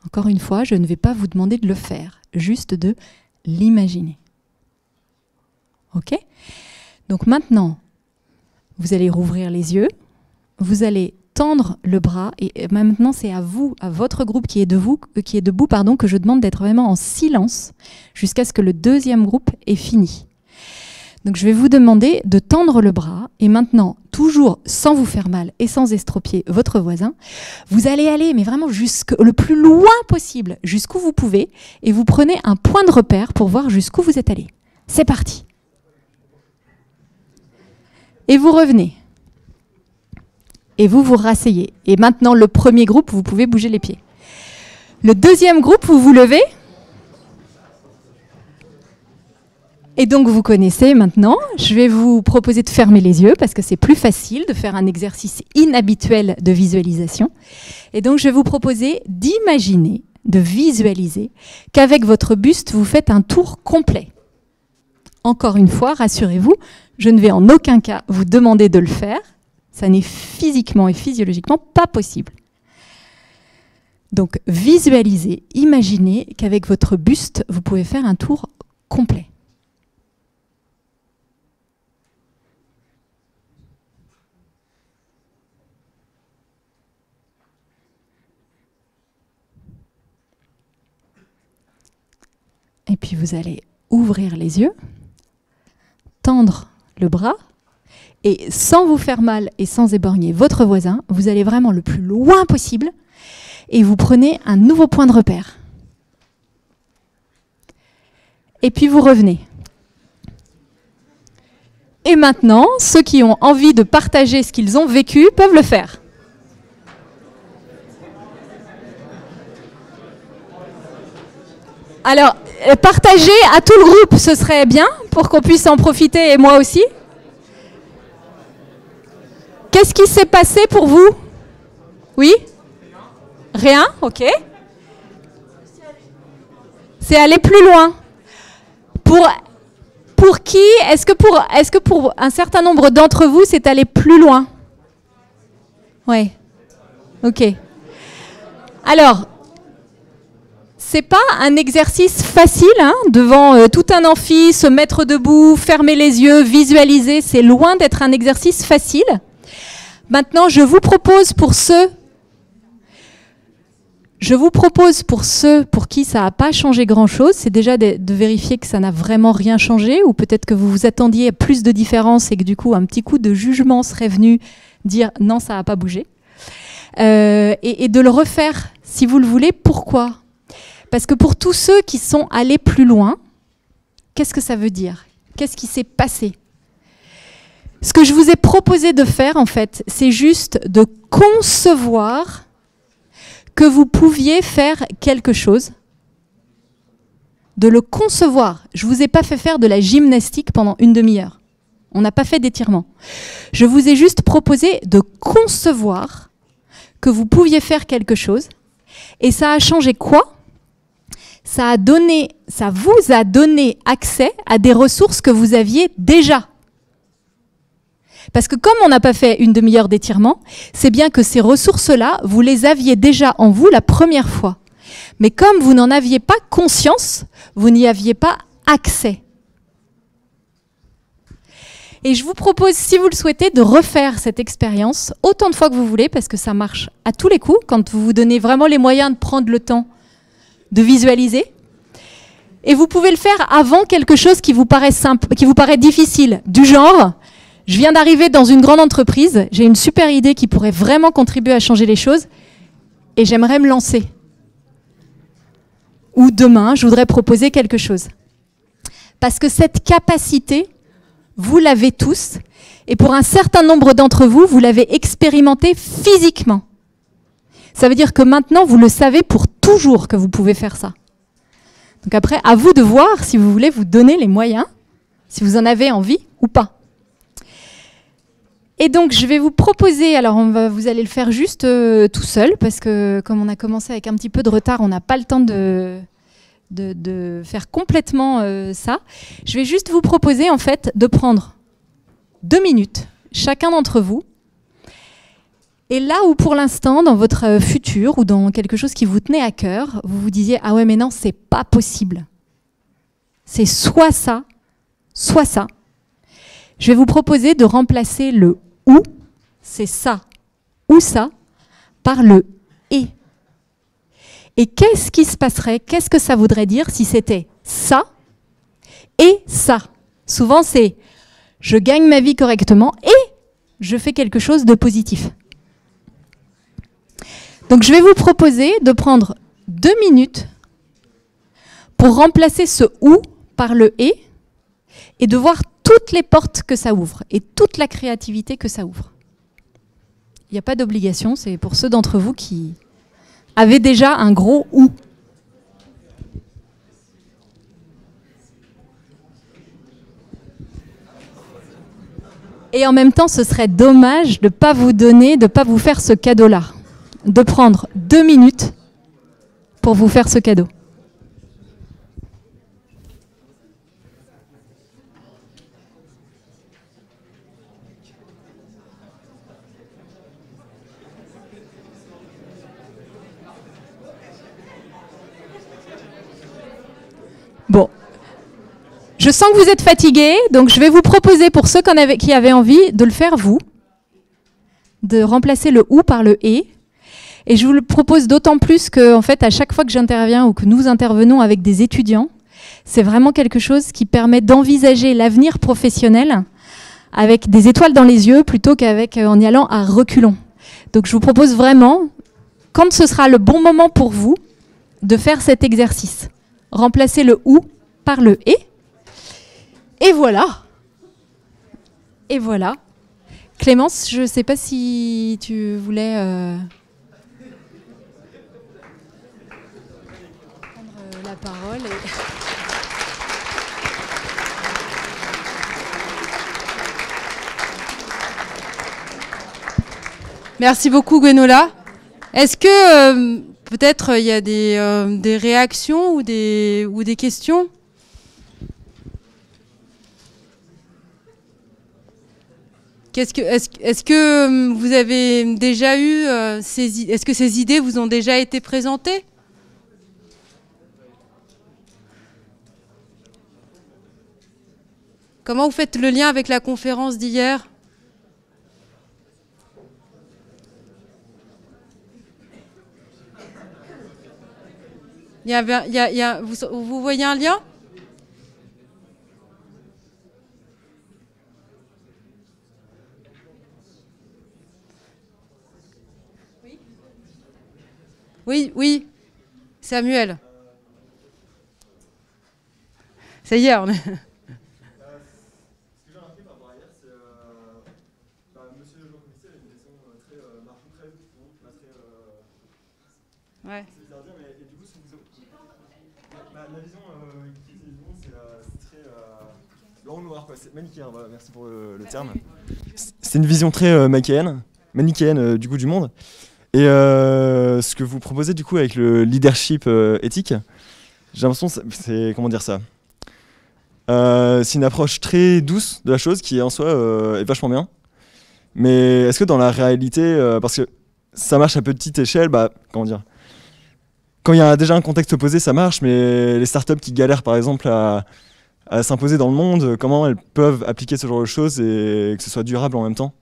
Encore une fois, je ne vais pas vous demander de le faire, juste de l'imaginer. OK ? Donc maintenant, vous allez rouvrir les yeux, vous allez tendre le bras, et maintenant c'est à vous, à votre groupe qui est debout, que je demande d'être vraiment en silence jusqu'à ce que le deuxième groupe ait fini. Donc je vais vous demander de tendre le bras et maintenant, toujours sans vous faire mal et sans estropier votre voisin, vous allez aller, mais vraiment le plus loin possible, jusqu'où vous pouvez, et vous prenez un point de repère pour voir jusqu'où vous êtes allé. C'est parti. Et vous revenez. Et vous vous rasseyez. Et maintenant, le premier groupe, vous pouvez bouger les pieds. Le deuxième groupe, vous vous levez. Et donc, vous connaissez maintenant. Je vais vous proposer de fermer les yeux parce que c'est plus facile de faire un exercice inhabituel de visualisation. Et donc, je vais vous proposer d'imaginer, de visualiser qu'avec votre buste, vous faites un tour complet. Encore une fois, rassurez-vous, je ne vais en aucun cas vous demander de le faire. Ça n'est physiquement et physiologiquement pas possible. Donc, visualisez, imaginez qu'avec votre buste, vous pouvez faire un tour complet. Et puis vous allez ouvrir les yeux, tendre le bras, et sans vous faire mal et sans éborgner votre voisin, vous allez vraiment le plus loin possible et vous prenez un nouveau point de repère. Et puis vous revenez. Et maintenant, ceux qui ont envie de partager ce qu'ils ont vécu peuvent le faire. Alors, partager à tout le groupe, ce serait bien pour qu'on puisse en profiter et moi aussi. Qu'est-ce qui s'est passé pour vous? Oui? Rien? Ok. C'est aller plus loin. Pour qui? Est-ce que pour un certain nombre d'entre vous, c'est aller plus loin? Oui. Ok. Alors, c'est pas un exercice facile, hein, devant tout un amphi, se mettre debout, fermer les yeux, visualiser. C'est loin d'être un exercice facile. Maintenant, je vous propose pour ceux pour qui ça n'a pas changé grand-chose, c'est déjà de vérifier que ça n'a vraiment rien changé, ou peut-être que vous vous attendiez à plus de différence et que du coup, un petit coup de jugement serait venu dire « non, ça n'a pas bougé ». Et de le refaire, si vous le voulez. Pourquoi ? Parce que pour tous ceux qui sont allés plus loin, qu'est-ce que ça veut dire? Qu'est-ce qui s'est passé? Ce que je vous ai proposé de faire, en fait, c'est juste de concevoir que vous pouviez faire quelque chose, de le concevoir. Je ne vous ai pas fait faire de la gymnastique pendant une demi-heure. On n'a pas fait d'étirement. Je vous ai juste proposé de concevoir que vous pouviez faire quelque chose. Et ça a changé quoi? Ça vous a donné accès à des ressources que vous aviez déjà. Parce que comme on n'a pas fait une demi-heure d'étirement, c'est bien que ces ressources-là, vous les aviez déjà en vous la première fois. Mais comme vous n'en aviez pas conscience, vous n'y aviez pas accès. Et je vous propose, si vous le souhaitez, de refaire cette expérience autant de fois que vous voulez, parce que ça marche à tous les coups, quand vous vous donnez vraiment les moyens de prendre le temps de visualiser. Et vous pouvez le faire avant quelque chose qui vous paraît simple, qui vous paraît difficile, du genre... Je viens d'arriver dans une grande entreprise, j'ai une super idée qui pourrait vraiment contribuer à changer les choses et j'aimerais me lancer. Ou demain, je voudrais proposer quelque chose. Parce que cette capacité, vous l'avez tous et pour un certain nombre d'entre vous, vous l'avez expérimenté physiquement. Ça veut dire que maintenant, vous le savez pour toujours que vous pouvez faire ça. Donc après, à vous de voir si vous voulez vous donner les moyens, si vous en avez envie ou pas. Et donc, je vais vous proposer, alors vous allez le faire juste tout seul, parce que comme on a commencé avec un petit peu de retard, on n'a pas le temps de faire complètement ça. Je vais juste vous proposer, en fait, de prendre 2 minutes, chacun d'entre vous, et là où pour l'instant, dans votre futur, ou dans quelque chose qui vous tenait à cœur, vous vous disiez « Ah ouais, mais non, c'est pas possible. C'est soit ça, soit ça. » Je vais vous proposer de remplacer le « ou », c'est ça ou ça, par le « et ». Et qu'est-ce qui se passerait, qu'est-ce que ça voudrait dire si c'était ça et ça? Souvent, c'est je gagne ma vie correctement et je fais quelque chose de positif. Donc je vais vous proposer de prendre 2 minutes pour remplacer ce « ou » par le « et de voir toutes les portes que ça ouvre et toute la créativité que ça ouvre. Il n'y a pas d'obligation, c'est pour ceux d'entre vous qui avaient déjà un gros « ou ». Et en même temps, ce serait dommage de ne pas vous donner, de ne pas vous faire ce cadeau-là. De prendre 2 minutes pour vous faire ce cadeau. Bon. Je sens que vous êtes fatigués, donc je vais vous proposer pour ceux qui avaient envie de le faire vous, de remplacer le « ou » par le « et ». Et je vous le propose d'autant plus que, en fait, à chaque fois que j'interviens ou que nous intervenons avec des étudiants, c'est vraiment quelque chose qui permet d'envisager l'avenir professionnel avec des étoiles dans les yeux plutôt qu'en y allant à reculons. Donc je vous propose vraiment, quand ce sera le bon moment pour vous, de faire cet exercice. Remplacer le « ou » par le « et ». Et voilà. Et voilà. Clémence, je ne sais pas si tu voulais prendre la parole. Merci beaucoup, Gwenola. Est-ce que peut-être il y a des réactions ou des questions ? Est-ce que vous avez déjà eu est-ce que ces idées vous ont déjà été présentées ? Comment vous faites le lien avec la conférence d'hier ? Vous voyez un lien ? Oui, Samuel. Ça y est, on est... Ce que j'ai remarqué par rapport à hier, c'est monsieur le commissaire a une question très marchand, très Ouais. c'est bizarre à dire, mais du coup, si vous... la vision qui utilise du monde, c'est très blanc-noir, quoi. C'est manichéen, voilà, merci pour le terme. C'est une vision très manichéenne du coup du monde. Et ce que vous proposez du coup avec le leadership éthique, j'ai l'impression c'est comment dire ça, c'est une approche très douce de la chose qui en soi est vachement bien. Mais est-ce que dans la réalité, parce que ça marche à petite échelle, comment dire, quand il y a déjà un contexte opposé, ça marche, mais les startups qui galèrent par exemple à s'imposer dans le monde, comment elles peuvent appliquer ce genre de choses et que ce soit durable en même temps ?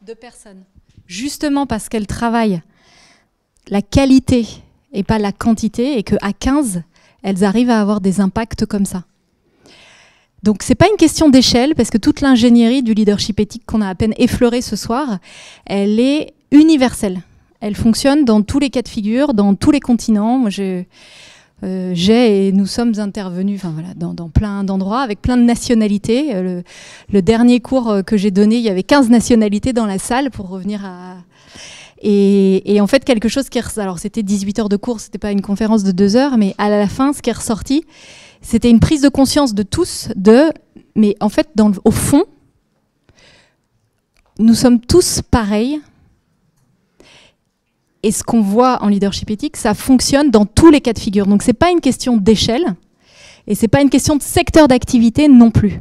De personnes. Justement parce qu'elles travaillent la qualité et pas la quantité, et qu'à 15, elles arrivent à avoir des impacts comme ça. Donc c'est pas une question d'échelle, parce que toute l'ingénierie du leadership éthique qu'on a à peine effleurée ce soir, elle est universelle. Elle fonctionne dans tous les cas de figure, dans tous les continents. Moi, et nous sommes intervenus dans plein d'endroits, avec plein de nationalités. Le dernier cours que j'ai donné, il y avait 15 nationalités dans la salle, pour revenir à... Et en fait, quelque chose alors c'était 18 heures de cours, c'était pas une conférence de 2 heures, mais à la fin, ce qui est ressorti, c'était une prise de conscience de tous, mais en fait, au fond, nous sommes tous pareils. Et ce qu'on voit en leadership éthique, ça fonctionne dans tous les cas de figure. Donc, ce n'est pas une question d'échelle et ce n'est pas une question de secteur d'activité non plus.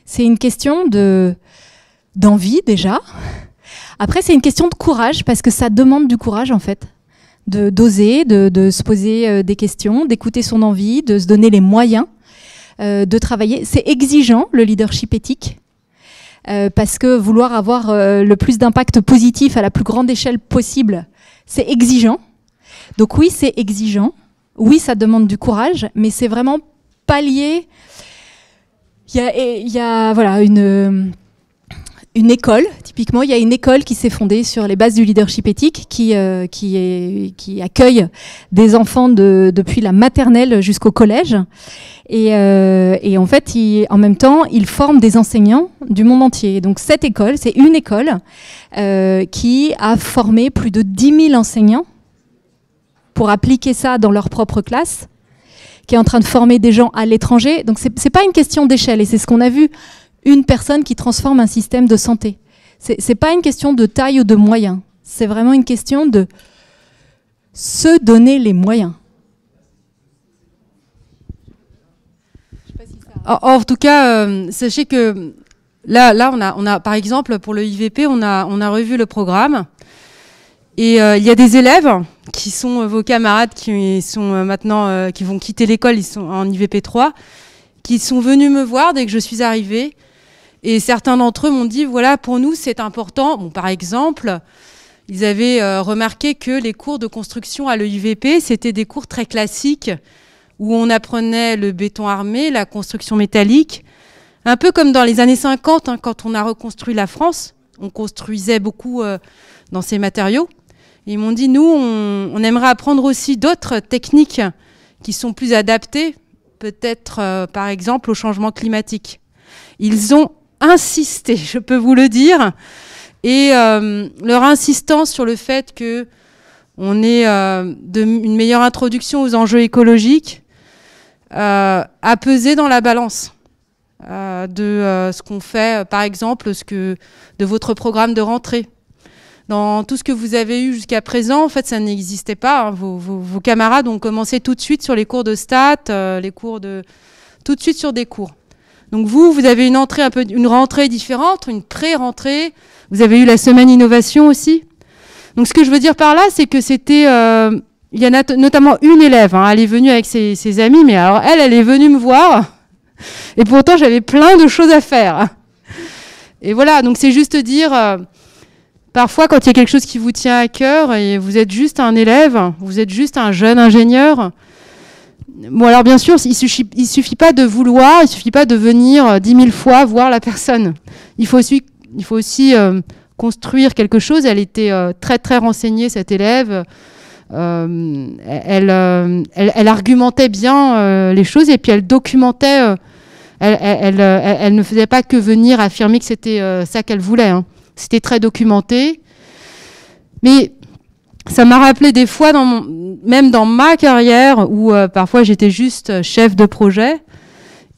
C'est une question d'envie déjà. Après, c'est une question de courage, parce que ça demande du courage, en fait, d'oser, de se poser des questions, d'écouter son envie, de se donner les moyens de travailler. C'est exigeant, le leadership éthique, parce que vouloir avoir le plus d'impact positif à la plus grande échelle possible, c'est exigeant. Donc oui, c'est exigeant. Oui, ça demande du courage, mais c'est vraiment pas lié. Il y a voilà, une école, typiquement, il y a une école qui s'est fondée sur les bases du leadership éthique qui accueille des enfants depuis la maternelle jusqu'au collège. Et en fait, en même temps, ils forment des enseignants du monde entier. Donc cette école, c'est une école qui a formé plus de 10 000 enseignants pour appliquer ça dans leur propre classe, qui est en train de former des gens à l'étranger. Donc c'est pas une question d'échelle, et c'est ce qu'on a vu, une personne qui transforme un système de santé. C'est pas une question de taille ou de moyens, c'est vraiment une question de se donner les moyens. En tout cas, sachez que là on a par exemple pour le IVP, on a revu le programme, et il y a des élèves qui sont vos camarades qui sont maintenant qui vont quitter l'école, ils sont en IVP 3, qui sont venus me voir dès que je suis arrivée, et certains d'entre eux m'ont dit voilà, pour nous c'est important. Bon, par exemple, ils avaient remarqué que les cours de construction à l'EIVP, c'était des cours très classiques où on apprenait le béton armé, la construction métallique, un peu comme dans les années 50, hein, quand on a reconstruit la France, on construisait beaucoup dans ces matériaux. Et ils m'ont dit, nous, on aimerait apprendre aussi d'autres techniques qui sont plus adaptées, peut-être, par exemple, au changement climatique. Ils ont insisté, je peux vous le dire, et leur insistance sur le fait qu'on ait une meilleure introduction aux enjeux écologiques a pesé dans la balance de ce qu'on fait, par exemple, de votre programme de rentrée. Dans tout ce que vous avez eu jusqu'à présent, en fait, ça n'existait pas. Hein. Vos camarades ont commencé tout de suite sur les cours de stats, tout de suite sur des cours. Donc vous avez une rentrée différente, une pré-rentrée. Vous avez eu la semaine innovation aussi. Donc ce que je veux dire par là, c'est que c'était, il y en a notamment une élève, hein, elle est venue avec ses amis, mais alors elle est venue me voir, et pourtant j'avais plein de choses à faire. Et voilà, donc c'est juste dire. Parfois, quand il y a quelque chose qui vous tient à cœur et vous êtes juste un élève, vous êtes juste un jeune ingénieur, bon alors bien sûr, il suffit pas de vouloir, il suffit pas de venir 10 000 fois voir la personne. Il faut aussi construire quelque chose. Elle était très très renseignée, cette élève. Elle argumentait bien les choses, et puis elle documentait. Elle ne faisait pas que venir affirmer que c'était ça qu'elle voulait. Hein. C'était très documenté. Mais ça m'a rappelé des fois, même dans ma carrière, où parfois j'étais juste chef de projet.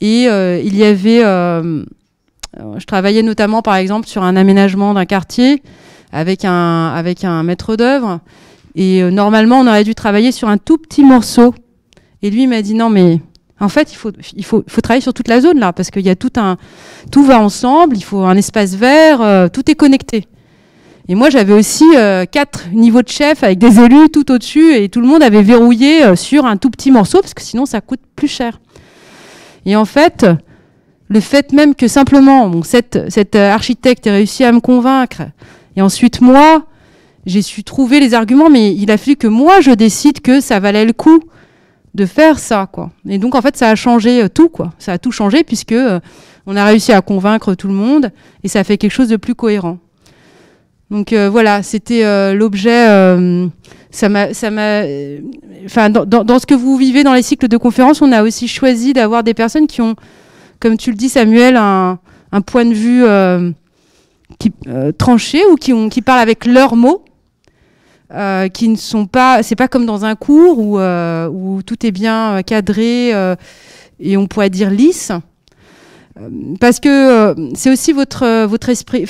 Et il y avait... je travaillais notamment, par exemple, sur un aménagement d'un quartier avec un maître d'œuvre. Et normalement, on aurait dû travailler sur un tout petit morceau. Et lui, il m'a dit, non, mais... En fait, il faut travailler sur toute la zone là, parce qu'il y a tout va ensemble. Il faut un espace vert, tout est connecté. Et moi, j'avais aussi 4 niveaux de chef avec des élus tout au-dessus, et tout le monde avait verrouillé sur un tout petit morceau, parce que sinon, ça coûte plus cher. Et en fait, le fait même que simplement, bon, cet architecte ait réussi à me convaincre, et ensuite moi, j'ai su trouver les arguments, mais il a fallu que moi, je décide que ça valait le coup de faire ça, quoi. Et donc, en fait, ça a changé tout, quoi. Ça a tout changé, puisque on a réussi à convaincre tout le monde, et ça a fait quelque chose de plus cohérent. Donc voilà, c'était l'objet. Enfin, dans ce que vous vivez dans les cycles de conférences, on a aussi choisi d'avoir des personnes qui ont, comme tu le dis, Samuel, un point de vue tranché, ou qui parlent avec leurs mots. Qui ne sont pas, c'est pas comme dans un cours où tout est bien cadré et on pourrait dire lisse, parce que c'est aussi votre esprit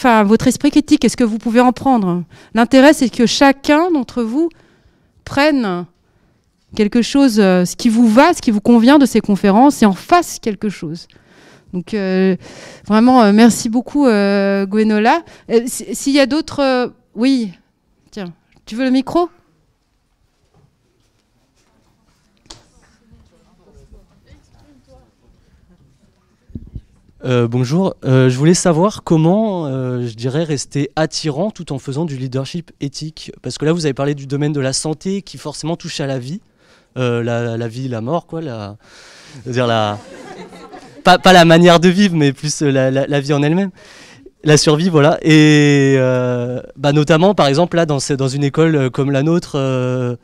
critique. Est-ce que vous pouvez en prendre? L'intérêt, c'est que chacun d'entre vous prenne quelque chose, ce qui vous va, ce qui vous convient de ces conférences, et en fasse quelque chose. Donc vraiment, merci beaucoup, Gwenola. S'il y a d'autres, oui, tiens. Tu veux le micro? Bonjour, je voulais savoir comment, je dirais, rester attirant tout en faisant du leadership éthique. Parce que là, vous avez parlé du domaine de la santé qui forcément touche à la vie. La vie, la mort, quoi. Pas la manière de vivre, mais plus la vie en elle-même. La survie, voilà. Et notamment, par exemple, là, dans une école comme la nôtre,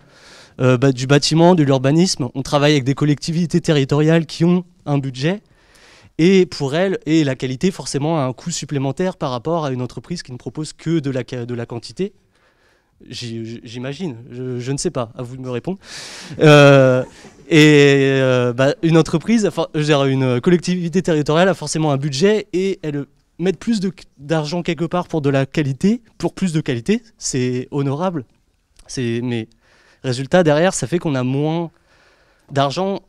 du bâtiment, de l'urbanisme, on travaille avec des collectivités territoriales qui ont un budget. Et pour elles, et la qualité forcément a un coût supplémentaire par rapport à une entreprise qui ne propose que de la quantité. J'imagine, je ne sais pas, à vous de me répondre. Une entreprise, une collectivité territoriale a forcément un budget et elle met plus d'argent quelque part pour de la qualité, pour plus de qualité, c'est honorable. Mais résultat, derrière, ça fait qu'on a moins d'argent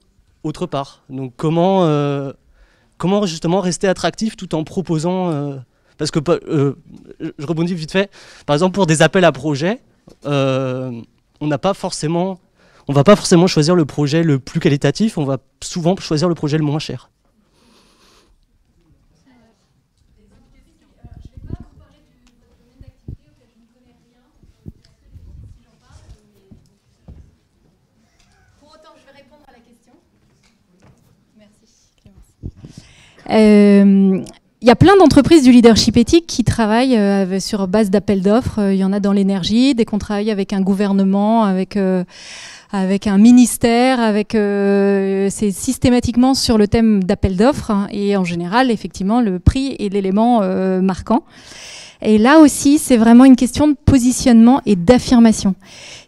autre part. Donc comment justement rester attractif tout en proposant parce que je rebondis vite fait. Par exemple, pour des appels à projets, on va pas forcément choisir le projet le plus qualitatif. On va souvent choisir le projet le moins cher. Il y a plein d'entreprises du leadership éthique qui travaillent sur base d'appels d'offres. Il y en a dans l'énergie, dès qu'on travaille avec un gouvernement, avec un ministère, c'est systématiquement sur le thème d'appel d'offres. Et en général, effectivement, le prix est l'élément marquant. Et là aussi, c'est vraiment une question de positionnement et d'affirmation.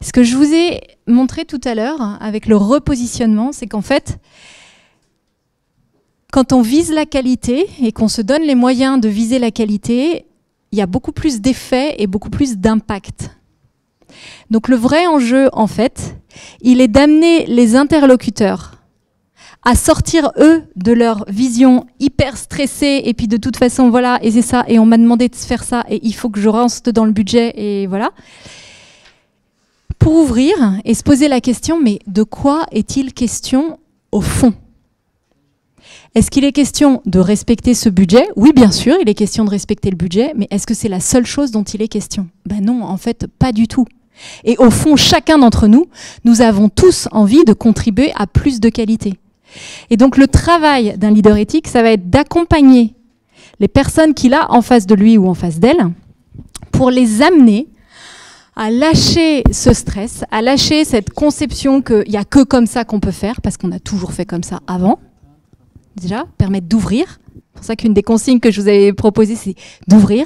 Ce que je vous ai montré tout à l'heure avec le repositionnement, c'est qu'en fait, quand on vise la qualité et qu'on se donne les moyens de viser la qualité, il y a beaucoup plus d'effets et beaucoup plus d'impact. Donc le vrai enjeu, en fait, il est d'amener les interlocuteurs à sortir, eux, de leur vision hyper stressée, et puis de toute façon, voilà, et c'est ça, et on m'a demandé de faire ça, et il faut que je reste dans le budget, et voilà. Pour ouvrir et se poser la question, mais de quoi est-il question au fond ? Est-ce qu'il est question de respecter ce budget ? Oui, bien sûr, il est question de respecter le budget, mais est-ce que c'est la seule chose dont il est question ? Ben non, en fait, pas du tout. Et au fond, chacun d'entre nous, nous avons tous envie de contribuer à plus de qualité. Et donc, le travail d'un leader éthique, ça va être d'accompagner les personnes qu'il a en face de lui ou en face d'elle pour les amener à lâcher ce stress, à lâcher cette conception qu'il n'y a que comme ça qu'on peut faire, parce qu'on a toujours fait comme ça avant. Déjà, permettre d'ouvrir. C'est pour ça qu'une des consignes que je vous avais proposées, c'est d'ouvrir.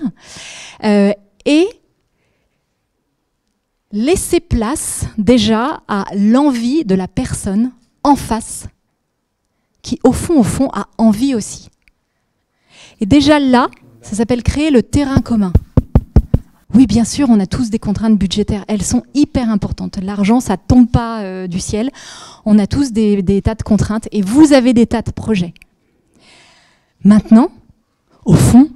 Et laisser place déjà à l'envie de la personne en face, qui au fond, a envie aussi. Et déjà là, ça s'appelle créer le terrain commun. Oui, bien sûr, on a tous des contraintes budgétaires. Elles sont hyper importantes. L'argent, ça ne tombe pas du ciel. On a tous des tas de contraintes et vous avez des tas de projets. Maintenant, au fond,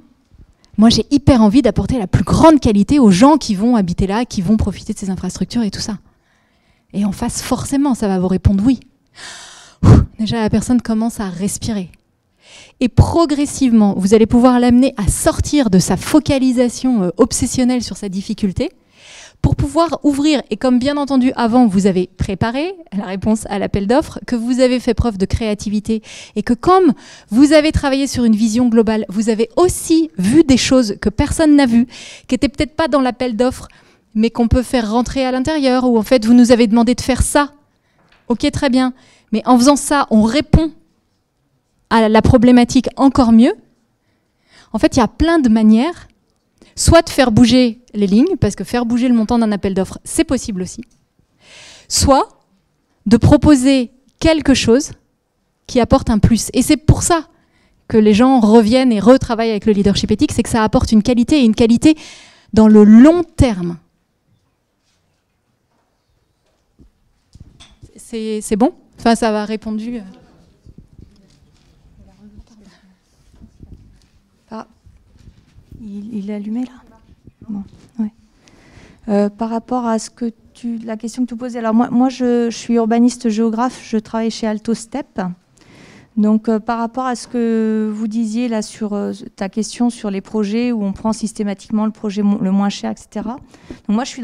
moi, j'ai hyper envie d'apporter la plus grande qualité aux gens qui vont habiter là, qui vont profiter de ces infrastructures et tout ça. Et en face, forcément, ça va vous répondre oui. Déjà, la personne commence à respirer. Et progressivement, vous allez pouvoir l'amener à sortir de sa focalisation obsessionnelle sur sa difficulté pour pouvoir ouvrir. Et comme bien entendu, avant, vous avez préparé la réponse à l'appel d'offres, que vous avez fait preuve de créativité et que comme vous avez travaillé sur une vision globale, vous avez aussi vu des choses que personne n'a vues, qui n'étaient peut-être pas dans l'appel d'offres, mais qu'on peut faire rentrer à l'intérieur, ou en fait, vous nous avez demandé de faire ça. Ok, très bien. Mais en faisant ça, on répond à la problématique encore mieux. En fait, il y a plein de manières, soit de faire bouger les lignes, parce que faire bouger le montant d'un appel d'offres, c'est possible aussi, soit de proposer quelque chose qui apporte un plus. Et c'est pour ça que les gens reviennent et retravaillent avec le leadership éthique, c'est que ça apporte une qualité, et une qualité dans le long terme. C'est bon ? Enfin, ça va répondu. Ah, il est allumé là ? Bon, ouais. Par rapport à la question que tu posais, alors moi je suis urbaniste géographe, je travaille chez Alto Step. Donc par rapport à ce que vous disiez là sur ta question sur les projets où on prend systématiquement le projet le moins cher, etc. Donc moi je suis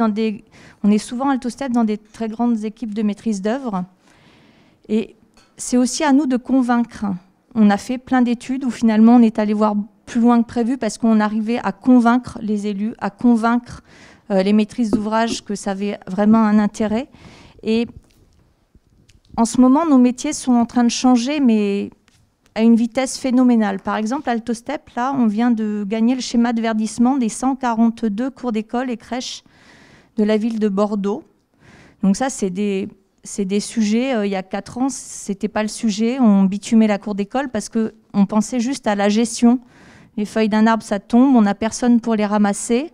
on est souvent Altostep dans des très grandes équipes de maîtrise d'œuvre et c'est aussi à nous de convaincre. On a fait plein d'études où finalement on est allé voir plus loin que prévu parce qu'on arrivait à convaincre les élus, à convaincre les maîtrises d'ouvrage que ça avait vraiment un intérêt. Et en ce moment, nos métiers sont en train de changer, mais à une vitesse phénoménale. Par exemple, Altostep, là, on vient de gagner le schéma de verdissement des 142 cours d'école et crèches de la ville de Bordeaux. Donc ça, c'est des sujets, il y a 4 ans, ce n'était pas le sujet. On bitumait la cour d'école parce qu'on pensait juste à la gestion. Les feuilles d'un arbre, ça tombe, on n'a personne pour les ramasser.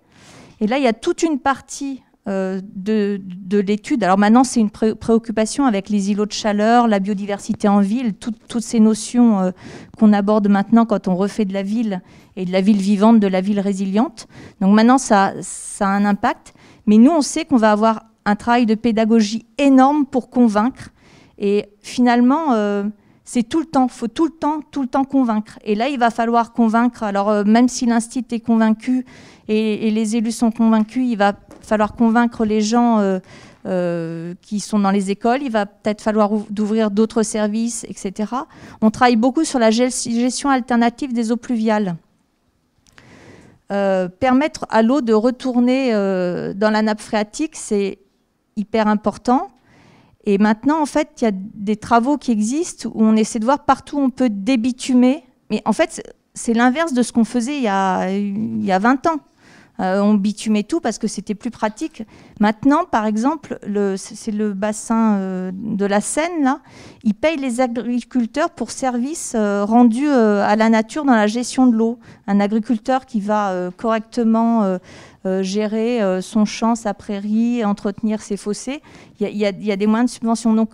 Et là, il y a toute une partie de l'étude. Alors maintenant, c'est une préoccupation avec les îlots de chaleur, la biodiversité en ville, toutes ces notions qu'on aborde maintenant quand on refait de la ville et de la ville vivante, de la ville résiliente. Donc maintenant, ça a un impact. Mais nous, on sait qu'on va avoir un travail de pédagogie énorme pour convaincre. Et finalement, c'est tout le temps, il faut tout le temps convaincre. Et là, il va falloir convaincre. Alors, même si l'institut est convaincu et les élus sont convaincus, il va falloir convaincre les gens qui sont dans les écoles. Il va peut-être falloir d'ouvrir d'autres services, etc. On travaille beaucoup sur la gestion alternative des eaux pluviales. Permettre à l'eau de retourner dans la nappe phréatique, c'est hyper important. Et maintenant, en fait, il y a des travaux qui existent où on essaie de voir partout où on peut débitumer. Mais en fait, c'est l'inverse de ce qu'on faisait il y a 20 ans. On bitumait tout parce que c'était plus pratique. Maintenant, par exemple, c'est le bassin de la Seine, là, ils payent les agriculteurs pour services rendus à la nature dans la gestion de l'eau. Un agriculteur qui va correctement gérer son champ, sa prairie, entretenir ses fossés, il y a des moyens de subvention. Donc,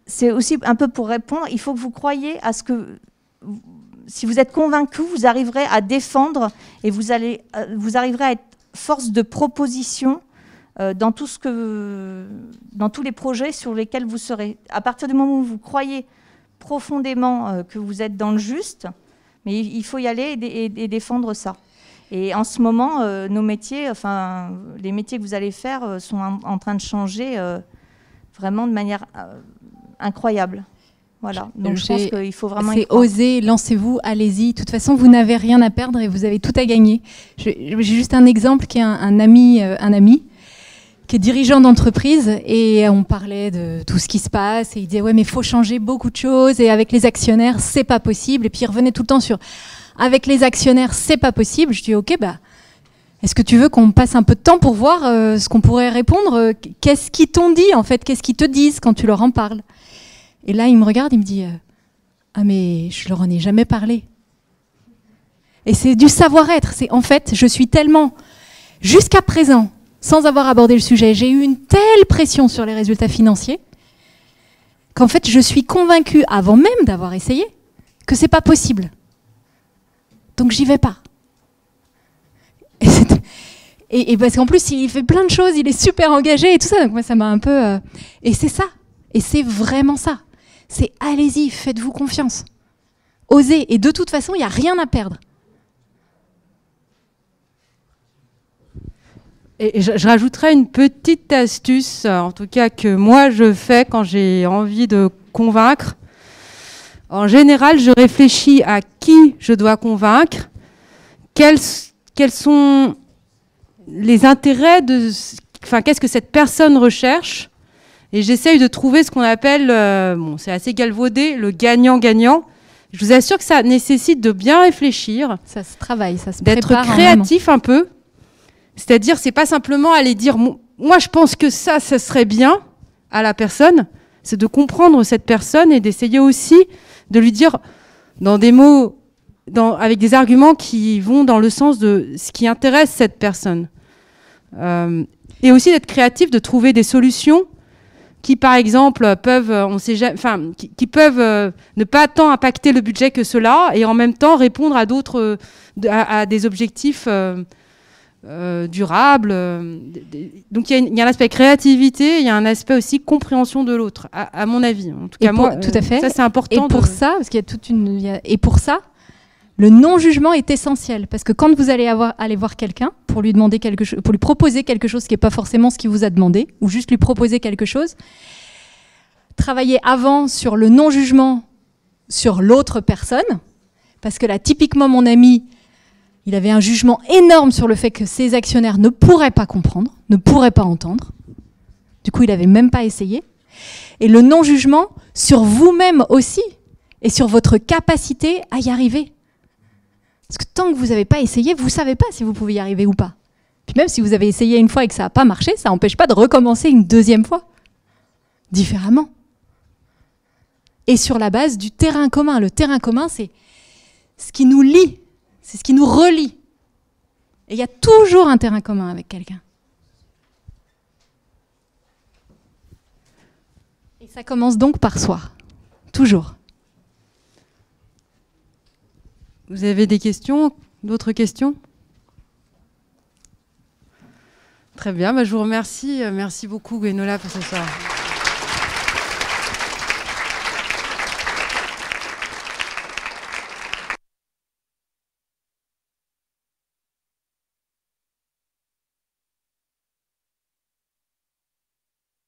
c'est aussi un peu pour répondre, il faut que vous croyiez à ce que... Si vous êtes convaincu, vous arriverez à défendre et vous arriverez à être force de proposition dans tous les projets sur lesquels vous serez. À partir du moment où vous croyez profondément que vous êtes dans le juste, mais il faut y aller et défendre ça. Et en ce moment, nos métiers, enfin les métiers que vous allez faire sont en train de changer vraiment de manière incroyable. Voilà, donc je pense qu'il faut vraiment... C'est oser, lancez-vous, allez-y. De toute façon, vous n'avez rien à perdre et vous avez tout à gagner. J'ai juste un exemple qui est un ami qui est dirigeant d'entreprise et on parlait de tout ce qui se passe et il disait ouais mais il faut changer beaucoup de choses et avec les actionnaires c'est pas possible et puis il revenait tout le temps sur avec les actionnaires c'est pas possible. Je dis ok bah est-ce que tu veux qu'on passe un peu de temps pour voir ce qu'on pourrait répondre, qu'est-ce qu'ils t'ont dit en fait, qu'est-ce qu'ils te disent quand tu leur en parles. Et là, il me regarde, il me dit ah mais je leur en ai jamais parlé. Et c'est du savoir-être. C'est en fait, je suis tellement jusqu'à présent, sans avoir abordé le sujet, j'ai eu une telle pression sur les résultats financiers qu'en fait, je suis convaincue, avant même d'avoir essayé, que c'est pas possible. Donc j'y vais pas. Et parce qu'en plus, il fait plein de choses, il est super engagé et tout ça. Donc moi, ça m'a un peu. Et c'est ça. Et c'est vraiment ça. C'est allez-y, faites-vous confiance. Osez. Et de toute façon, il n'y a rien à perdre. Et je rajouterais une petite astuce, en tout cas que moi je fais quand j'ai envie de convaincre. En général, je réfléchis à qui je dois convaincre, quels sont les intérêts qu'est-ce que cette personne recherche. Et j'essaye de trouver ce qu'on appelle, c'est assez galvaudé, le gagnant-gagnant. Je vous assure que ça nécessite de bien réfléchir. Ça se travaille, ça se prépare. D'être créatif un peu. C'est-à-dire, c'est pas simplement aller dire « moi, je pense que ça serait bien » à la personne. C'est de comprendre cette personne et d'essayer aussi de lui dire dans des mots, avec des arguments qui vont dans le sens de ce qui intéresse cette personne. Et aussi d'être créatif, de trouver des solutions qui, par exemple, peuvent, qui peuvent ne pas tant impacter le budget que cela, et en même temps répondre à des objectifs durable. Donc il y a un aspect créativité, il y a un aspect aussi compréhension de l'autre, à mon avis. En tout cas, moi, tout à fait. Ça c'est important. Et pour ça, parce qu'il y a toute une, et pour ça, le non-jugement est essentiel, parce que quand vous allez aller voir quelqu'un pour lui demander quelque chose, pour lui proposer quelque chose qui n'est pas forcément ce qu'il vous a demandé, ou juste lui proposer quelque chose, travaillez avant sur le non-jugement sur l'autre personne, parce que là, typiquement, mon ami, il avait un jugement énorme sur le fait que ses actionnaires ne pourraient pas comprendre, ne pourraient pas entendre. Du coup, il n'avait même pas essayé. Et le non-jugement sur vous-même aussi, et sur votre capacité à y arriver. Parce que tant que vous n'avez pas essayé, vous ne savez pas si vous pouvez y arriver ou pas. Puis même si vous avez essayé une fois et que ça n'a pas marché, ça n'empêche pas de recommencer une deuxième fois, différemment. Et sur la base du terrain commun. Le terrain commun, c'est ce qui nous lie, c'est ce qui nous relie. Et il y a toujours un terrain commun avec quelqu'un. Et ça commence donc par soi. Toujours. Vous avez des questions? D'autres questions? Très bien, je vous remercie. Merci beaucoup, Gwenola, pour ce soir.